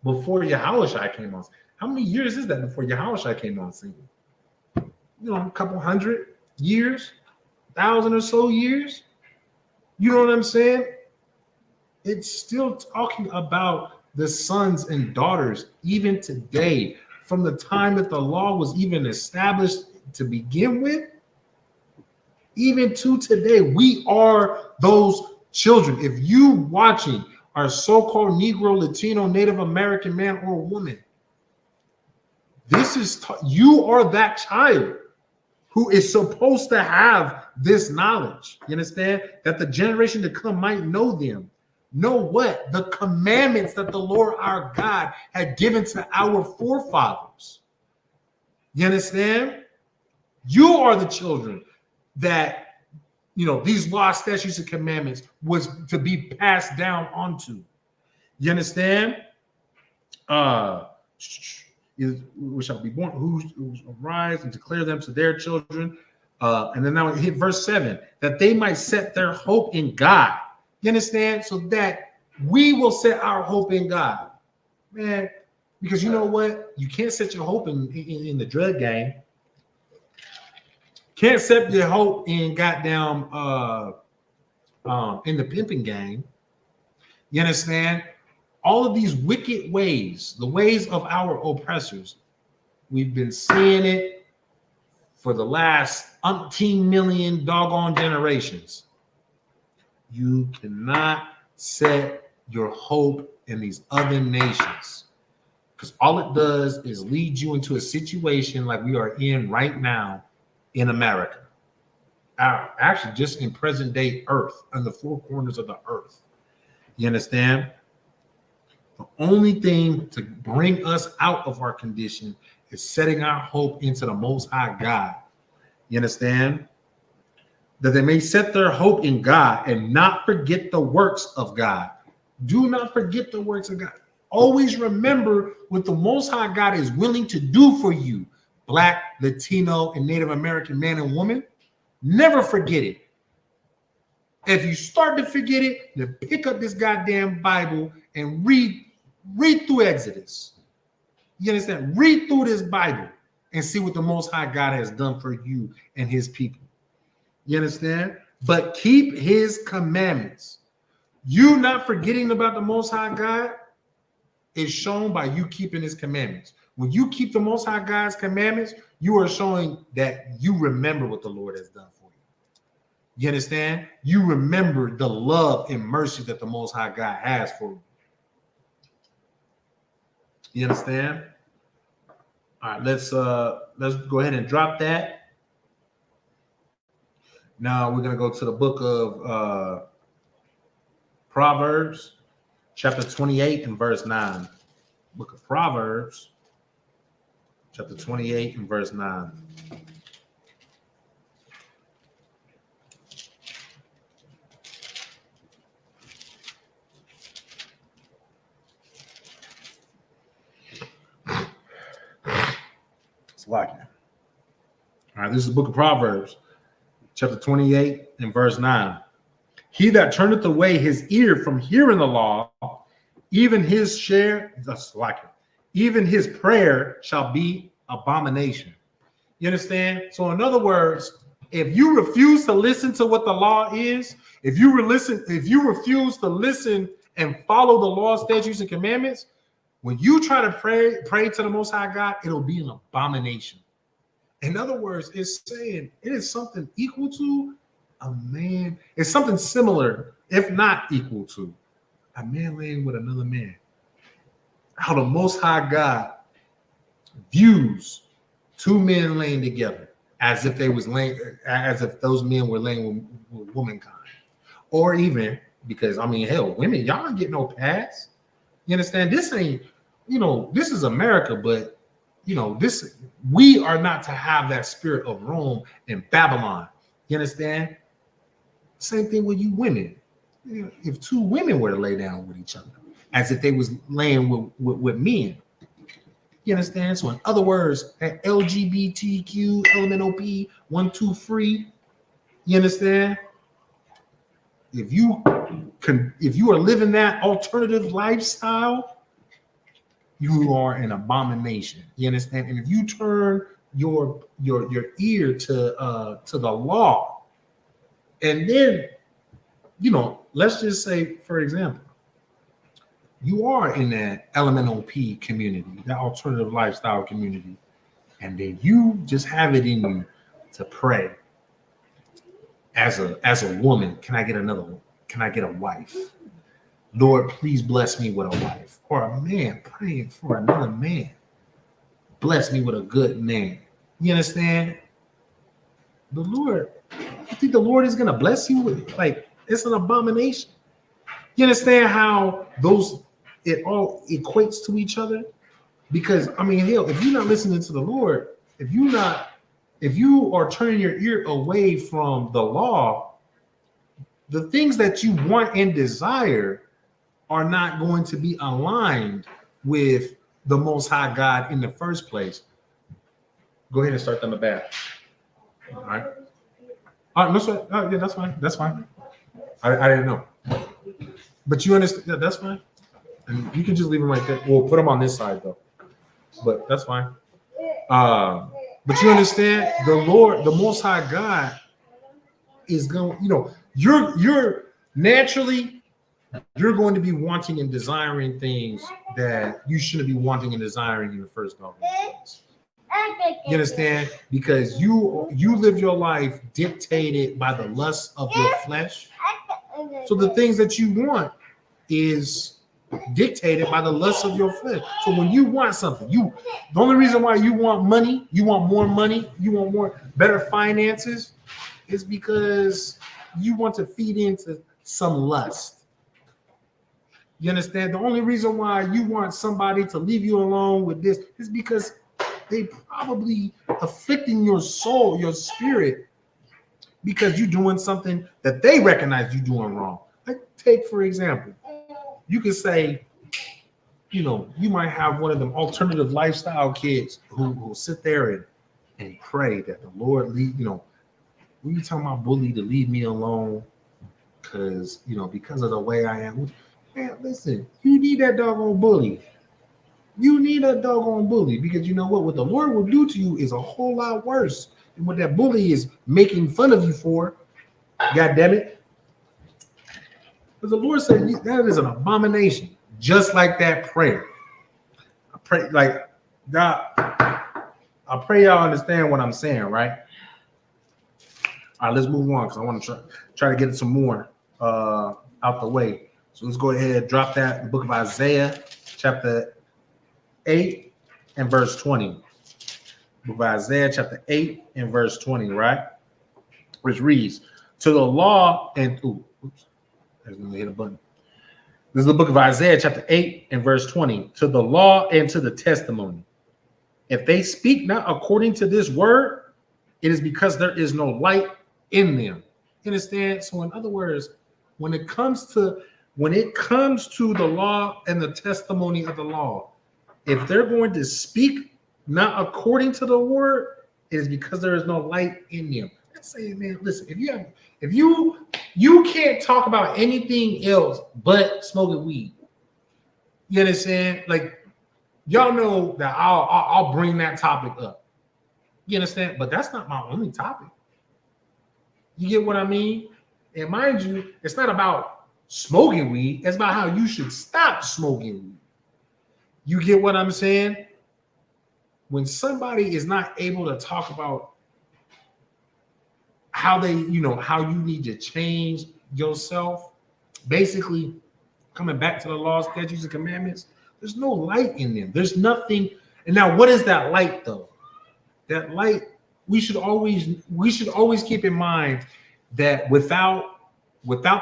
Speaker 3: before Yahushua came on? How many years is that before Yahushua came on scene? A couple hundred years, 1,000 or so years. You know what I'm saying? It's still talking about the sons and daughters, even today, from the time that the law was even established to begin with, even to today, we are those children. If you watching are so-called Negro, Latino, Native American man or woman, this is you are that child who is supposed to have this knowledge. You understand? That the generation to come might know them. Know what? The commandments that the Lord our God had given to our forefathers. You understand? You are the children that, these laws, statutes, and commandments was to be passed down onto. You understand? Who shall be born, who arise and declare them to their children. And then now hit verse 7, that they might set their hope in God. You understand? So that we will set our hope in God. Man, because you know what? You can't set your hope in the drug game. Can't set your hope in goddamn in the pimping game. You understand? All of these wicked ways, the ways of our oppressors, we've been seeing it for the last umpteen million doggone generations. You cannot set your hope in these other nations, because all it does is lead you into a situation like we are in right now in America. Actually, just in present day earth, on the four corners of the earth. You understand? The only thing to bring us out of our condition is setting our hope into the Most High God.
Speaker 1: You understand? That they may set their hope in God and not forget the works of God. Do not forget the works of God. Always remember what the Most High God is willing to do for you, Black, Latino, and Native American man and woman. Never forget it. If you start to forget it, then pick up this goddamn Bible and read through Exodus. You understand? Read through this Bible and see what the Most High God has done for you and his people. You understand? But keep his commandments. You not forgetting about the Most High God is shown by you keeping his commandments. When you keep the Most High God's commandments, you are showing that you remember what the Lord has done for you. You understand? You remember the love and mercy that the Most High God has for you. You understand? All right, let's go ahead and drop that. Now we're gonna go to the book of Proverbs, chapter 28 and verse 9. Book of Proverbs, chapter 28 and verse 9. It's like it. All right, this is the book of Proverbs, chapter 28 and verse 9. He that turneth away his ear from hearing the law, even his share, that's like it, even his prayer shall be abomination. You understand? So in other words, if you refuse to listen to what the law is, if you refuse to listen and follow the law, statutes, and commandments, when you try to pray to the Most High God, it'll be an abomination. In other words, it's saying it is something equal to a man. It's something similar, if not equal to, a man laying with another man. How the Most High God views two men laying together as if those men were laying with womankind. Or even, because I mean, hell, women, y'all don't get no pass. You understand? This ain't, this is America, but we are not to have that spirit of Rome and Babylon. You understand? Same thing with you women. If two women were to lay down with each other, as if they was laying with men. You understand? So in other words, that LGBTQ, LMNOP, 1, 2, 3, you understand? If you are living that alternative lifestyle, you are an abomination. You understand? And if you turn your ear to the law, and then, let's just say, for example, you are in that LMNOP community, that alternative lifestyle community, and then you just have it in you to pray as a woman, can I get a wife? Lord, please bless me with a wife. Or a man praying for another man. Bless me with a good man. You understand? The Lord, you think the Lord is gonna bless you with, it's an abomination. You understand how it all equates to each other? Because I mean, hell, if you're not listening to the Lord, if you are turning your ear away from the law, the things that you want and desire are not going to be aligned with the Most High God in the first place. Go ahead and start them a bath. All right. Yeah, that's fine. That's fine. I didn't know. But you understand? Yeah, that's fine. And you can just leave them right there. We'll put them on this side though. But that's fine. But you understand, the Lord, the Most High God is going, you're naturally, you're going to be wanting and desiring things that you shouldn't be wanting and desiring in the first place. You understand? Because you live your life dictated by the lust of your flesh. So the things that you want is dictated by the lust of your flesh. So when you want something, the only reason why you want money, you want more money, you want more better finances, is because you want to feed into some lust. You understand? The only reason why you want somebody to leave you alone with this is because
Speaker 3: they probably afflicting your soul, your spirit, because you're doing something that they recognize you doing wrong. Like, take for example, you could say, you know, you might have one of them alternative lifestyle kids who sit there and pray that the Lord lead, you know, when you tell my bully to leave me alone, because, you know, because of the way I am. Man, listen, you need that doggone bully. You need a doggone bully, because you know what the Lord will do to you is a whole lot worse than what that bully is making fun of you for. God damn it. Because the Lord said that is an abomination, just like that prayer. I pray, like, God, I pray y'all understand what I'm saying, right? All right, let's move on, because I want to try to get some more out the way. So let's go ahead and drop that, the book of Isaiah, chapter 8 and verse 20. Book of Isaiah, chapter 8 and verse 20, right? Which reads, to the law and, oops, there's going to hit a button. This is the book of Isaiah, chapter 8 and verse 20. To the law and to the testimony. If they speak not according to this word, it is because there is no light in them. You understand? So in other words, when it comes to the law and the testimony of the law, if they're going to speak not according to the word, it is because there is no light in them. Let's say, man, listen, if you can't talk about anything else but smoking weed, you understand? Like, y'all know that I'll bring that topic up. You understand? But that's not my only topic. You get what I mean? And mind you, it's not about smoking weed. It's about how you should stop smoking weed. You get what I'm saying? When somebody is not able to talk about how they, you know, how you need to change yourself, basically coming back to the laws, statutes, and commandments, there's no light in them. There's nothing. And now, what is that light, though? That light, we should always keep in mind that without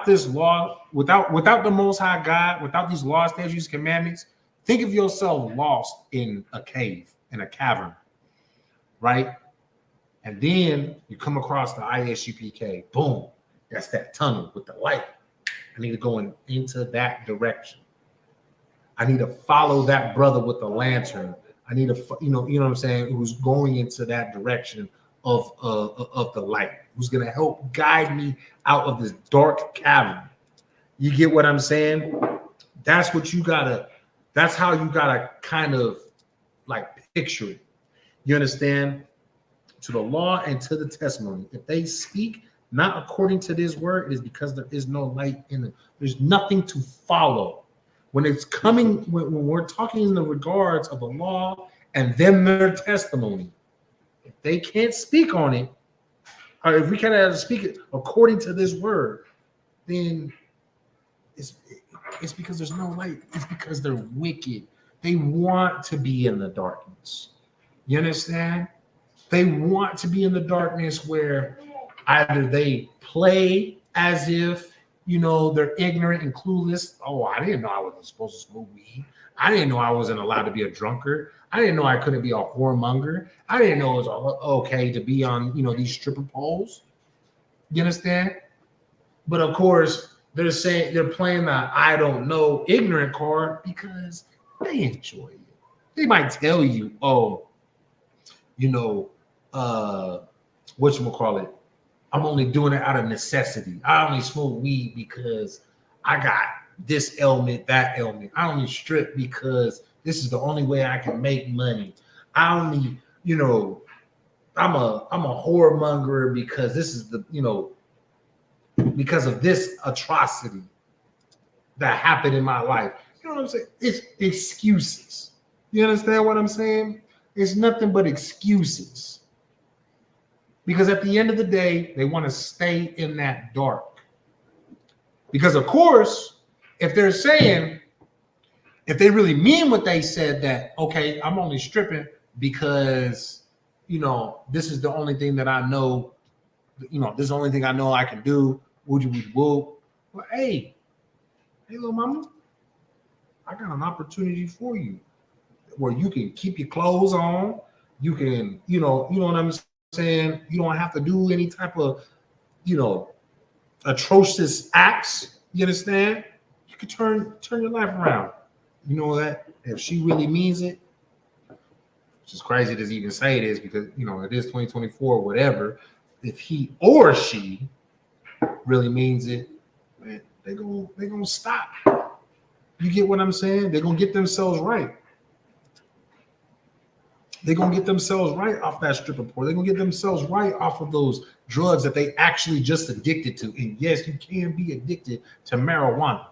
Speaker 3: this law, without the Most High God, without these laws, statutes, commandments, think of yourself lost in a cave, in a cavern, right? And then you come across the ISUPK. Boom, that's that tunnel with the light. I need to go into that direction. I need to follow that brother with the lantern. I need to, you know what I'm saying, who's going into that direction of the light, who's going to help guide me out of this dark cavern. You get what I'm saying? That's how you gotta kind of like picture it. You understand? To the law and to the testimony. If they speak not according to this word, it is because there is no light in them. There's nothing to follow. When it's coming, when we're talking in the regards of the law and then their testimony, if they can't speak on it, or if we can't speak it according to this word, then it's because there's no light. It's because they're wicked. They want to be in the darkness. You understand? They want to be in the darkness where either they play as if, you know, they're ignorant and clueless. Oh, I didn't know I wasn't supposed to smoke weed. I didn't know I wasn't allowed to be a drunkard. I didn't know I couldn't be a whoremonger. I didn't know it was okay to be on, you know, these stripper poles. You understand? But of course, they're playing the I don't know ignorant card because they enjoy it. They might tell you, oh, you know, whatchamacallit, I'm only doing it out of necessity. I only smoke weed because I got this ailment, that ailment. I only strip because this is the only way I can make money. I only, you know, I'm a whoremonger because this is the, you know, because of this atrocity that happened in my life. You know what I'm saying? It's excuses. You understand what I'm saying? It's nothing but excuses. Because at the end of the day, they want to stay in that dark. Because of course, if they're saying, if they really mean what they said, that, okay, I'm only stripping because, you know, this is the only thing that I know, you know, this is the only thing I know I can do. Would you woo? Well, hey, little mama, I got an opportunity for you where you can keep your clothes on, You can, you know what I'm saying? You don't have to do any type of, atrocious acts. You understand? You can turn your life around. You know that if she really means it, which is crazy to even say this because it is 2024, whatever. If he or she really means it, man, they gonna stop. You get what I'm saying? They're gonna get themselves right. They're gonna get themselves right off that stripper pole. They're gonna get themselves right off of those drugs that they actually just addicted to. And yes, you can be addicted to marijuana.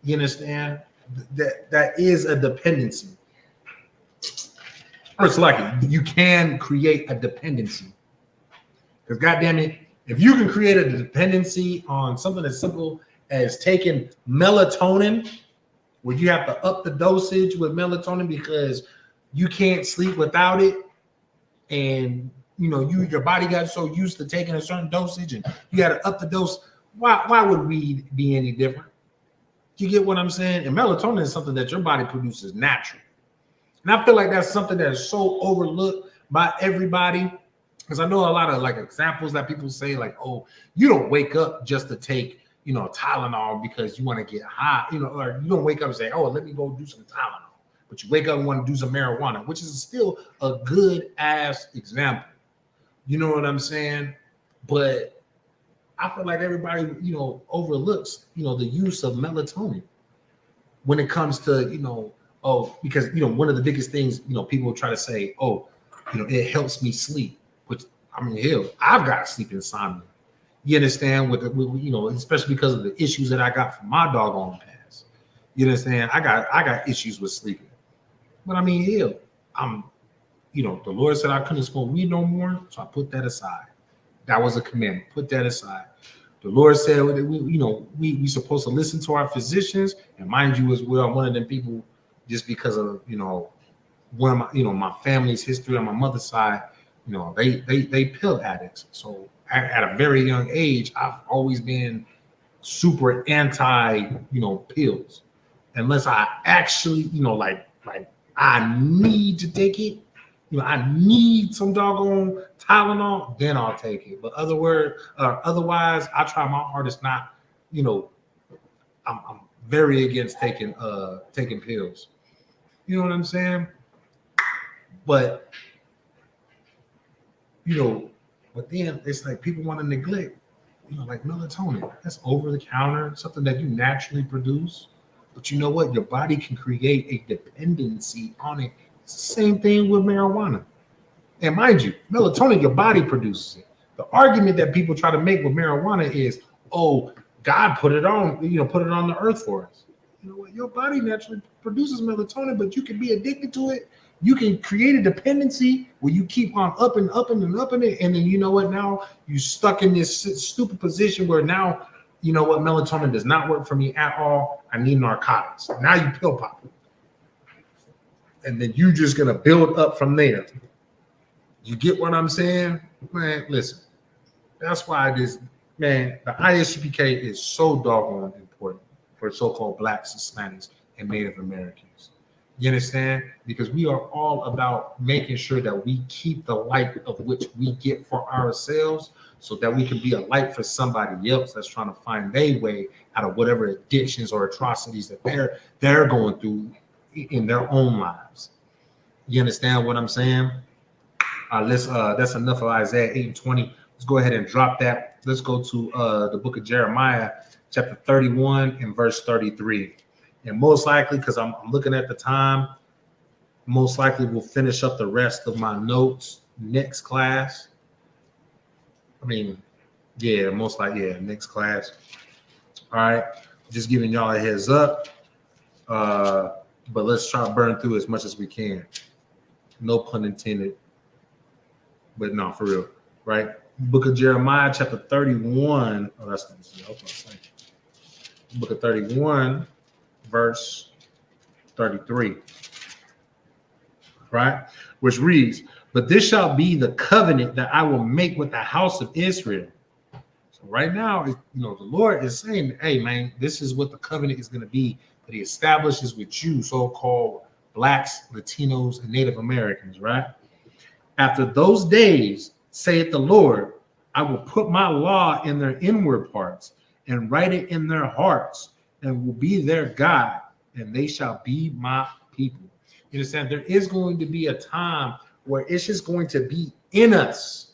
Speaker 3: You understand? That is a dependency. Or it's like you can create a dependency. Because goddamn it, if you can create a dependency on something as simple as taking melatonin, where you have to up the dosage with melatonin because you can't sleep without it, and your body got so used to taking a certain dosage, and you got to up the dose. Why would weed be any different? You get what I'm saying? And melatonin is something that your body produces naturally, and I feel like that's something that is so overlooked by everybody. Because I know a lot of like examples that people say, like, oh, you don't wake up just to take, Tylenol because you want to get high, or you don't wake up and say, oh, let me go do some Tylenol. But you wake up and want to do some marijuana, which is still a good ass example. You know what I'm saying? But I feel like everybody, overlooks, the use of melatonin when it comes to, because, one of the biggest things, people try to say, oh, it helps me sleep. Which, I mean, hell, I've got sleep insomnia. You understand? With especially because of the issues that I got from my doggone past. You understand? I got issues with sleeping. But I mean, hell, the Lord said I couldn't smoke weed no more, so I put that aside. That was a commandment. Put that aside. The Lord said we supposed to listen to our physicians, and mind you as well, I'm one of them people just because of one of my my family's history on my mother's side. They pill addicts. So at a very young age, I've always been super anti, pills. Unless I actually, like I need to take it, I need some doggone Tylenol, then I'll take it. But otherwise, I try my hardest not, I'm very against taking pills. You know what I'm saying? But but then it's like people want to neglect, like melatonin. That's over the counter, something that you naturally produce. But you know what? Your body can create a dependency on it. It's the same thing with marijuana. And mind you, melatonin, your body produces it. The argument that people try to make with marijuana is, oh, God put it on, put it on the earth for us. You know what? Your body naturally produces melatonin, but you can be addicted to it. You can create a dependency where you keep on upping it, and then you know what? Now you're stuck in this stupid position where now you know what? Melatonin does not work for me at all. I need narcotics. Now you pill pop, and then you just gonna build up from there. You get what I'm saying, man? Listen, that's why the ISUPK is so doggone important for so-called Blacks, Hispanics, and Native Americans. You understand? Because we are all about making sure that we keep the light of which we get for ourselves so that we can be a light for somebody else that's trying to find their way out of whatever addictions or atrocities that they're going through in their own lives. You understand what I'm saying? That's enough of Isaiah 8:20. Let's go ahead and drop that. Let's go to the book of Jeremiah, chapter 31 and verse 33. And most likely, because I'm looking at the time, most likely we'll finish up the rest of my notes next class. Most likely, next class. All right, just giving y'all a heads up. But let's try to burn through as much as we can. No pun intended. But no, for real, right? Book of Jeremiah, chapter 31. Oh, that's not the book of 31. Verse 33, right? Which reads, but this shall be the covenant that I will make with the house of Israel. So right now, the Lord is saying, hey, man, this is what the covenant is going to be that he establishes with you, so-called Blacks, Latinos, and Native Americans, right? After those days, saith the Lord, I will put my law in their inward parts and write it in their hearts, and will be their God, and they shall be my people. You understand? There is going to be a time where it's just going to be in us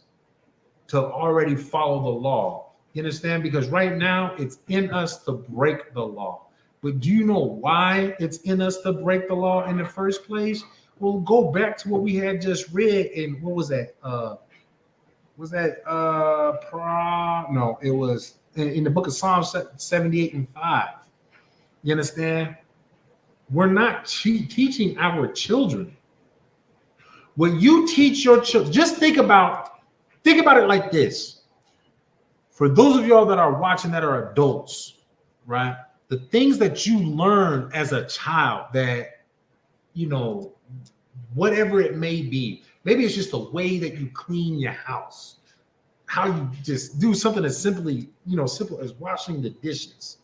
Speaker 3: to already follow the law. You understand? Because right now it's in us to break the law. But do you know why it's in us to break the law in the first place? Well, go back to what we had just read in what was that? No, it was in the book of Psalms 78 and 5. You understand? We're not teaching our children. When you teach your children, just think about it like this. For those of y'all that are watching that are adults, right? The things that you learn as a child that, you know, whatever it may be, maybe it's just the way that you clean your house, how you just do something as simply, simple as washing the dishes.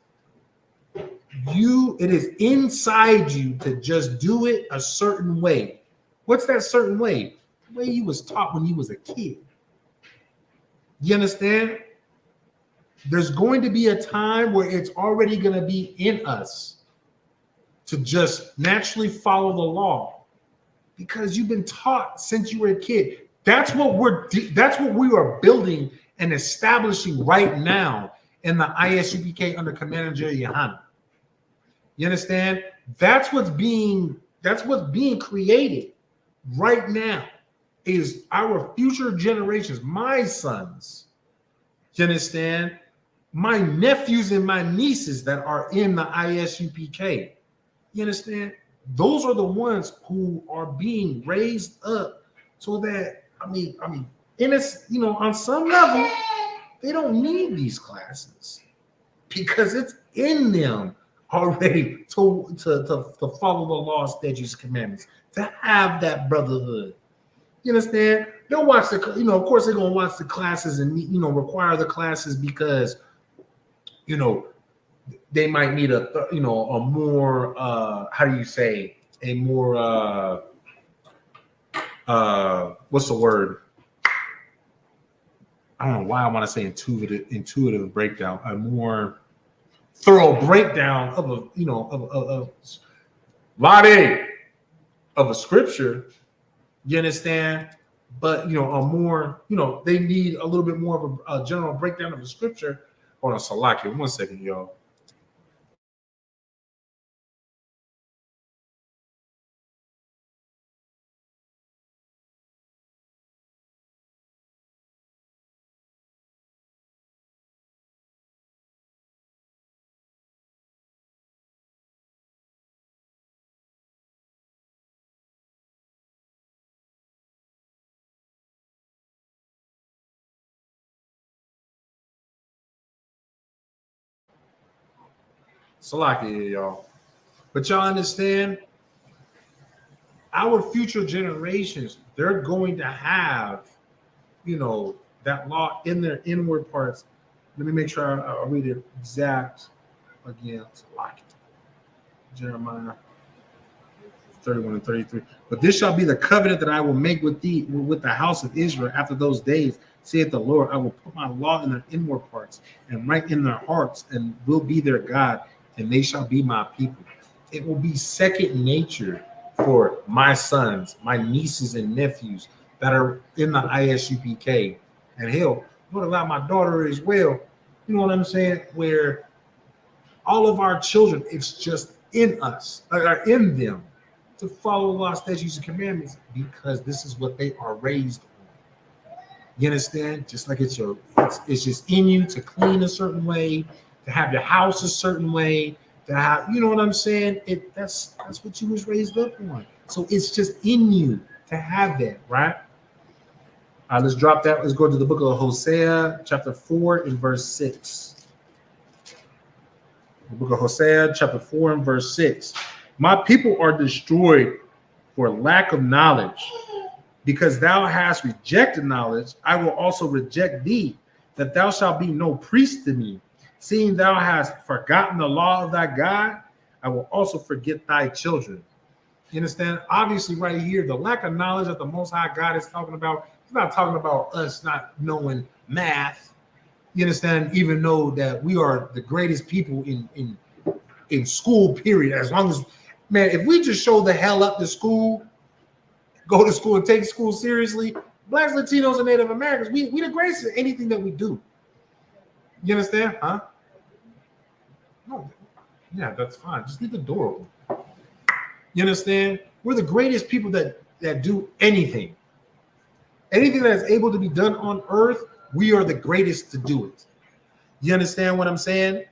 Speaker 3: It is inside you to just do it a certain way. What's that certain way? The way you was taught when you was a kid. You understand? There's going to be a time where it's already going to be in us to just naturally follow the law because you've been taught since you were a kid. That's what we are building and establishing right now in the ISUPK under Commander Jerry Yohana. You understand? That's what's being created right now is our future generations, my sons. You understand? My nephews and my nieces that are in the ISUPK. You understand? Those are the ones who are being raised up so that, on some level, they don't need these classes because it's in them already to follow the law, statutes, commandments, to have that brotherhood. You understand? They'll watch of course they're going to watch the classes and, require the classes because, they might need a more, a more, what's the word? I don't know why I want to say intuitive breakdown, a more thorough breakdown of a scripture. You understand? But a more, they need a little bit more of a general breakdown of the scripture. Hold on, Salaki, 1 second, y'all. Salaki, y'all. But y'all understand, our future generations, they're going to have, that law in their inward parts. Let me make sure I read it exact again. Salaki. Jeremiah 31 and 33. But this shall be the covenant that I will make with thee, with the house of Israel after those days, saith the Lord. I will put my law in their inward parts and write in their hearts, and will be their God, and they shall be my people. It will be second nature for my sons, my nieces and nephews that are in the ISUPK. And hell, would allow my daughter as well. You know what I'm saying? Where all of our children, it's just in us, or in them, to follow law, statutes, and commandments, because this is what they are raised on. You understand? Just like it's just in you to clean a certain way, to have your house a certain way, to have, you know what I'm saying? That's what you was raised up on. So it's just in you to have that, right? All right, let's drop that. Let's go to the book of Hosea, chapter 4 and verse 6. The book of Hosea, chapter 4 and verse 6. My people are destroyed for lack of knowledge. Because thou hast rejected knowledge, I will also reject thee, that thou shalt be no priest to me. Seeing thou hast forgotten the law of thy God, I will also forget thy children. You understand? Obviously, right here, the lack of knowledge that the Most High God is talking about, he's not talking about us not knowing math. You understand? Even though that we are the greatest people in school, period. As long as, man, if we just show the hell up to school, go to school and take school seriously, Blacks, Latinos, and Native Americans, we the greatest at anything that we do. You understand? Huh? No. Yeah, that's fine. Just leave the door open. You understand? We're the greatest people that do anything. Anything that is able to be done on earth, we are the greatest to do it. You understand what I'm saying?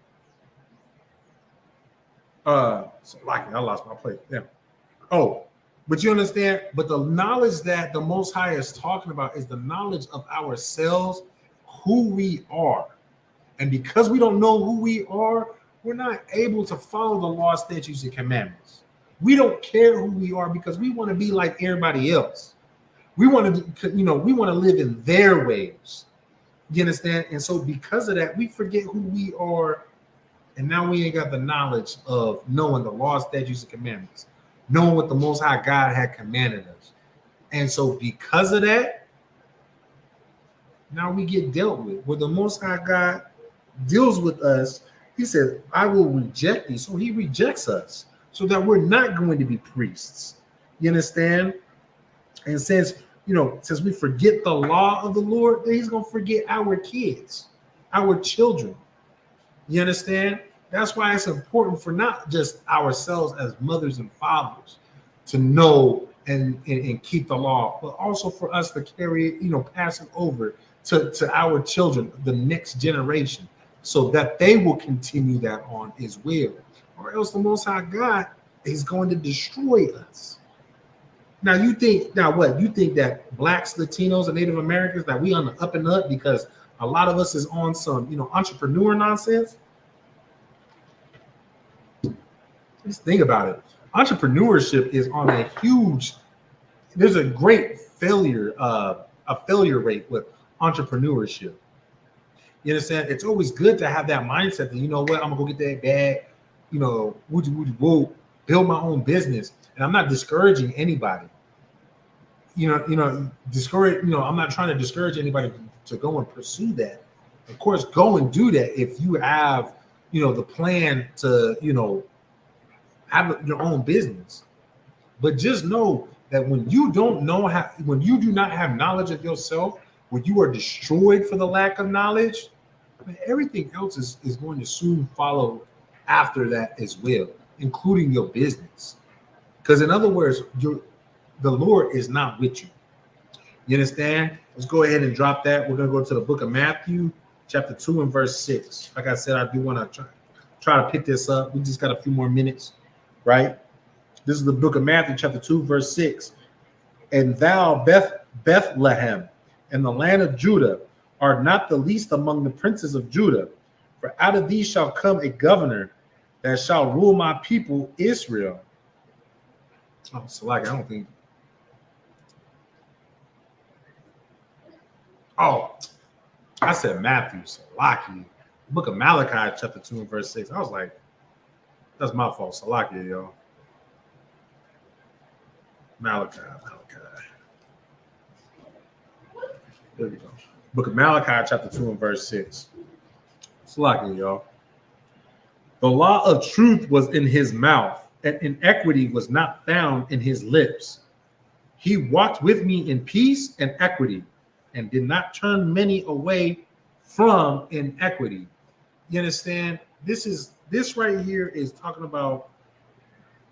Speaker 3: So like I lost my place. Yeah. Oh, but you understand? But the knowledge that the Most High is talking about is the knowledge of ourselves, who we are. And because we don't know who we are, we're not able to follow the law, statutes, and commandments. We don't care who we are because we want to be like everybody else. We want to, we want to live in their ways. You understand? And so because of that, we forget who we are. And now we ain't got the knowledge of knowing the law, statutes, and commandments, knowing what the Most High God had commanded us. And so because of that, now we get dealt with. Where the Most High God deals with us, he said, I will reject thee. So he rejects us so that we're not going to be priests. You understand? And since we forget the law of the Lord, then he's going to forget our kids, our children. You understand? That's why it's important for not just ourselves as mothers and fathers to know and keep the law, but also for us to carry it, pass it over to our children, the next generation, so that they will continue that on as well. Or else the Most High God is going to destroy us. Now you think that Blacks, Latinos, and Native Americans, that we on the up and up because a lot of us is on some entrepreneur nonsense? Just think about it. Entrepreneurship is on a huge. There's a great failure rate with entrepreneurship. You understand? It's always good to have that mindset that what, I'm gonna go get that bag, build my own business. And I'm not discouraging anybody. I'm not trying to discourage anybody to go and pursue that. Of course, go and do that if you have, the plan to, have your own business. But just know that when you do not have knowledge of yourself, when you are destroyed for the lack of knowledge, everything else is going to soon follow after that as well, including your business. Because in other words, the Lord is not with you. You understand? Let's go ahead and drop that. We're going to go to the book of Matthew, chapter 2 and verse 6. Like I said, I do want to try to pick this up. We just got a few more minutes, right? This is the book of Matthew, chapter 2, verse 6. And thou, Bethlehem, in the land of Judah, art not the least among the princes of Judah. For out of thee shall come a governor that shall rule my people Israel. Oh, Salaki, I don't think. Oh, I said Matthew, Salaki. Book of Malachi, chapter 2 and verse 6. I was like, that's my fault. Salaki, yo. Malachi. There we go. Book of Malachi, chapter 2 and verse 6. Salaki, y'all. The law of truth was in his mouth, and inequity was not found in his lips. He walked with me in peace and equity, and did not turn many away from inequity. You understand? This right here is talking about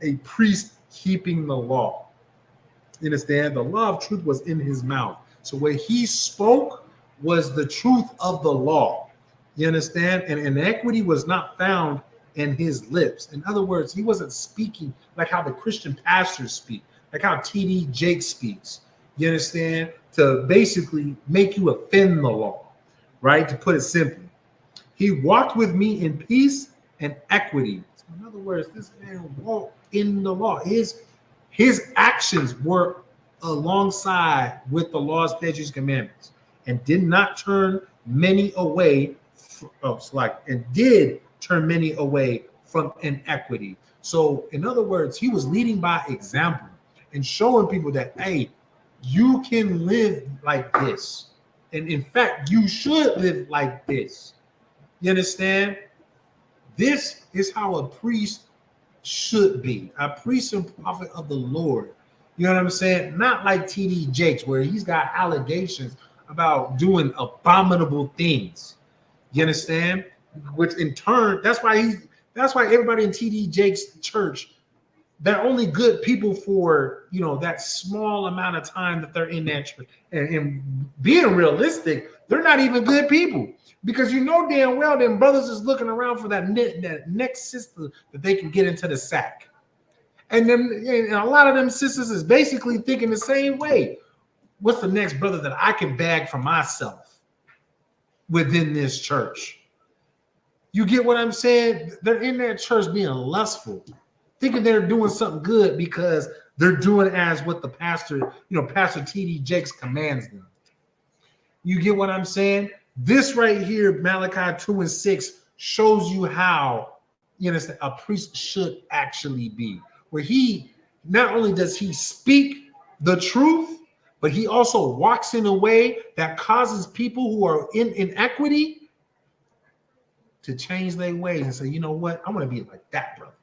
Speaker 3: a priest keeping the law. You understand? The law of truth was in his mouth. So what he spoke was the truth of the law. You understand? And inequity was not found in his lips. In other words, he wasn't speaking like how the Christian pastors speak, like how TD Jake speaks. You understand? To basically make you offend the law, right? To put it simply. He walked with me in peace and equity. So in other words, this man walked in the law. His actions were alongside with the law, statutes, commandments, and did not turn many away. Did turn many away from inequity. So in other words, he was leading by example and showing people that, hey, you can live like this. And in fact, you should live like this. You understand? This is how a priest should be, a priest and prophet of the Lord. You know what I'm saying? Not like TD Jakes, where he's got allegations about doing abominable things. You understand? Which in turn, that's why everybody in TD Jakes' church, they're only good people for, you know, that small amount of time that they're in that church. And being realistic, they're not even good people, because you know damn well them brothers is looking around for that next sister that they can get into the sack. And a lot of them sisters is basically thinking the same way. What's the next brother that I can bag for myself within this church? You get what I'm saying? They're in that church being lustful, thinking they're doing something good because they're doing as what the pastor, you know, Pastor TD Jakes commands them. You get what I'm saying? This right here, Malachi 2:6, shows you how, you know, a priest should actually be. Where he not only does he speak the truth, but he also walks in a way that causes people who are in inequity to change their ways and say, you know what, I want to be like that brother.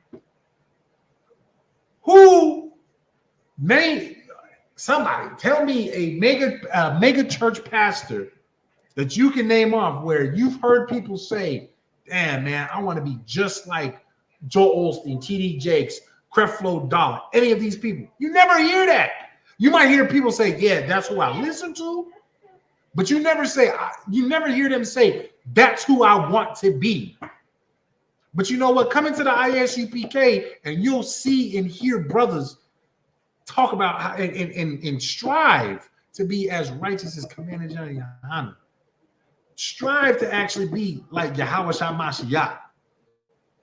Speaker 3: Who made somebody tell me a mega church pastor that you can name off where you've heard people say, damn man, I want to be just like Joel Osteen, TD Jakes, Creflo Dollar, any of these people. You never hear that. You might hear people say, yeah, that's who I listen to, but you never hear them say, that's who I want to be. But you know what? Come into the ISUPK and you'll see and hear brothers talk about how, and strive to be as righteous as Commander Johnny Yohana. Strive to actually be like Yahweh Mashiach.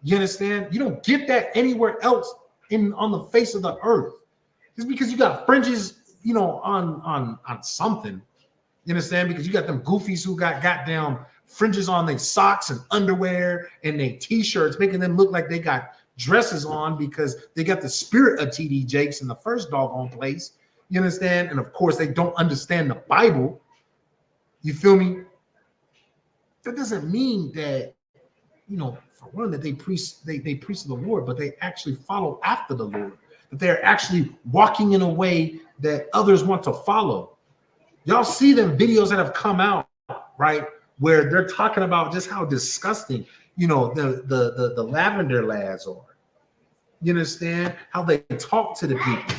Speaker 3: You understand? You don't get that anywhere else on the face of the earth. Just because you got fringes, you know, on something. You understand? Because you got them goofies who got goddamn fringes on their socks and underwear and their t-shirts, making them look like they got dresses on because they got the spirit of TD Jakes in the first doggone place. You understand? And of course, they don't understand the Bible. You feel me? That doesn't mean that, you know, for one, that they preach to the Lord, but they actually follow after the Lord. That they're actually walking in a way that others want to follow. Y'all see them videos that have come out, right? Where they're talking about just how disgusting, you know, the lavender lads are. You understand? How they talk to the people.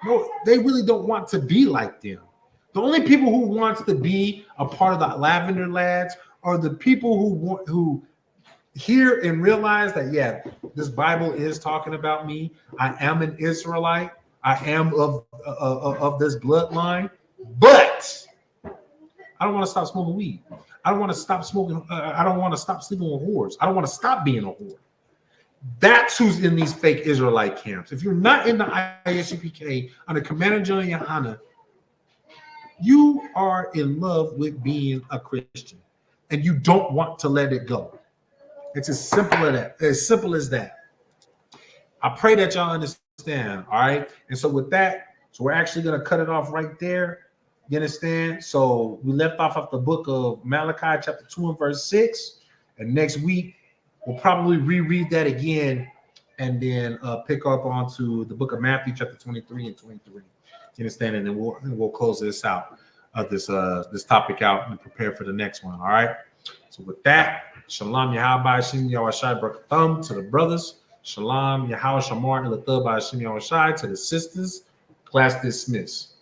Speaker 3: No, they really don't want to be like them. The only people who wants to be a part of the lavender lads are the people who hear and realize that, yeah, this Bible is talking about me. I am an Israelite. I am of this bloodline, but I don't want to stop smoking weed. I don't want to stop smoking. I don't want to stop sleeping with whores. I don't want to stop being a whore. That's who's in these fake Israelite camps. If you're not in the ISUPK under Commander Johnny Yohana, you are in love with being a Christian, and you don't want to let it go. It's as simple as that. As simple as that. I pray that y'all understand. All right. And so with that, so we're actually going to cut it off right there. You understand? So we left off of the book of Malachi, chapter 2 and verse 6. And next week, we'll probably reread that again and then pick up onto the book of Matthew, chapter 23 and 23. You understand? And then we'll close this out, this topic out, and prepare for the next one. All right. So with that, Shalom Yahweh Shem Yahweh Thumb to the brothers. Shalom Yahweh Shamar and Lathub Shem Yahweh to the sisters. Class dismissed.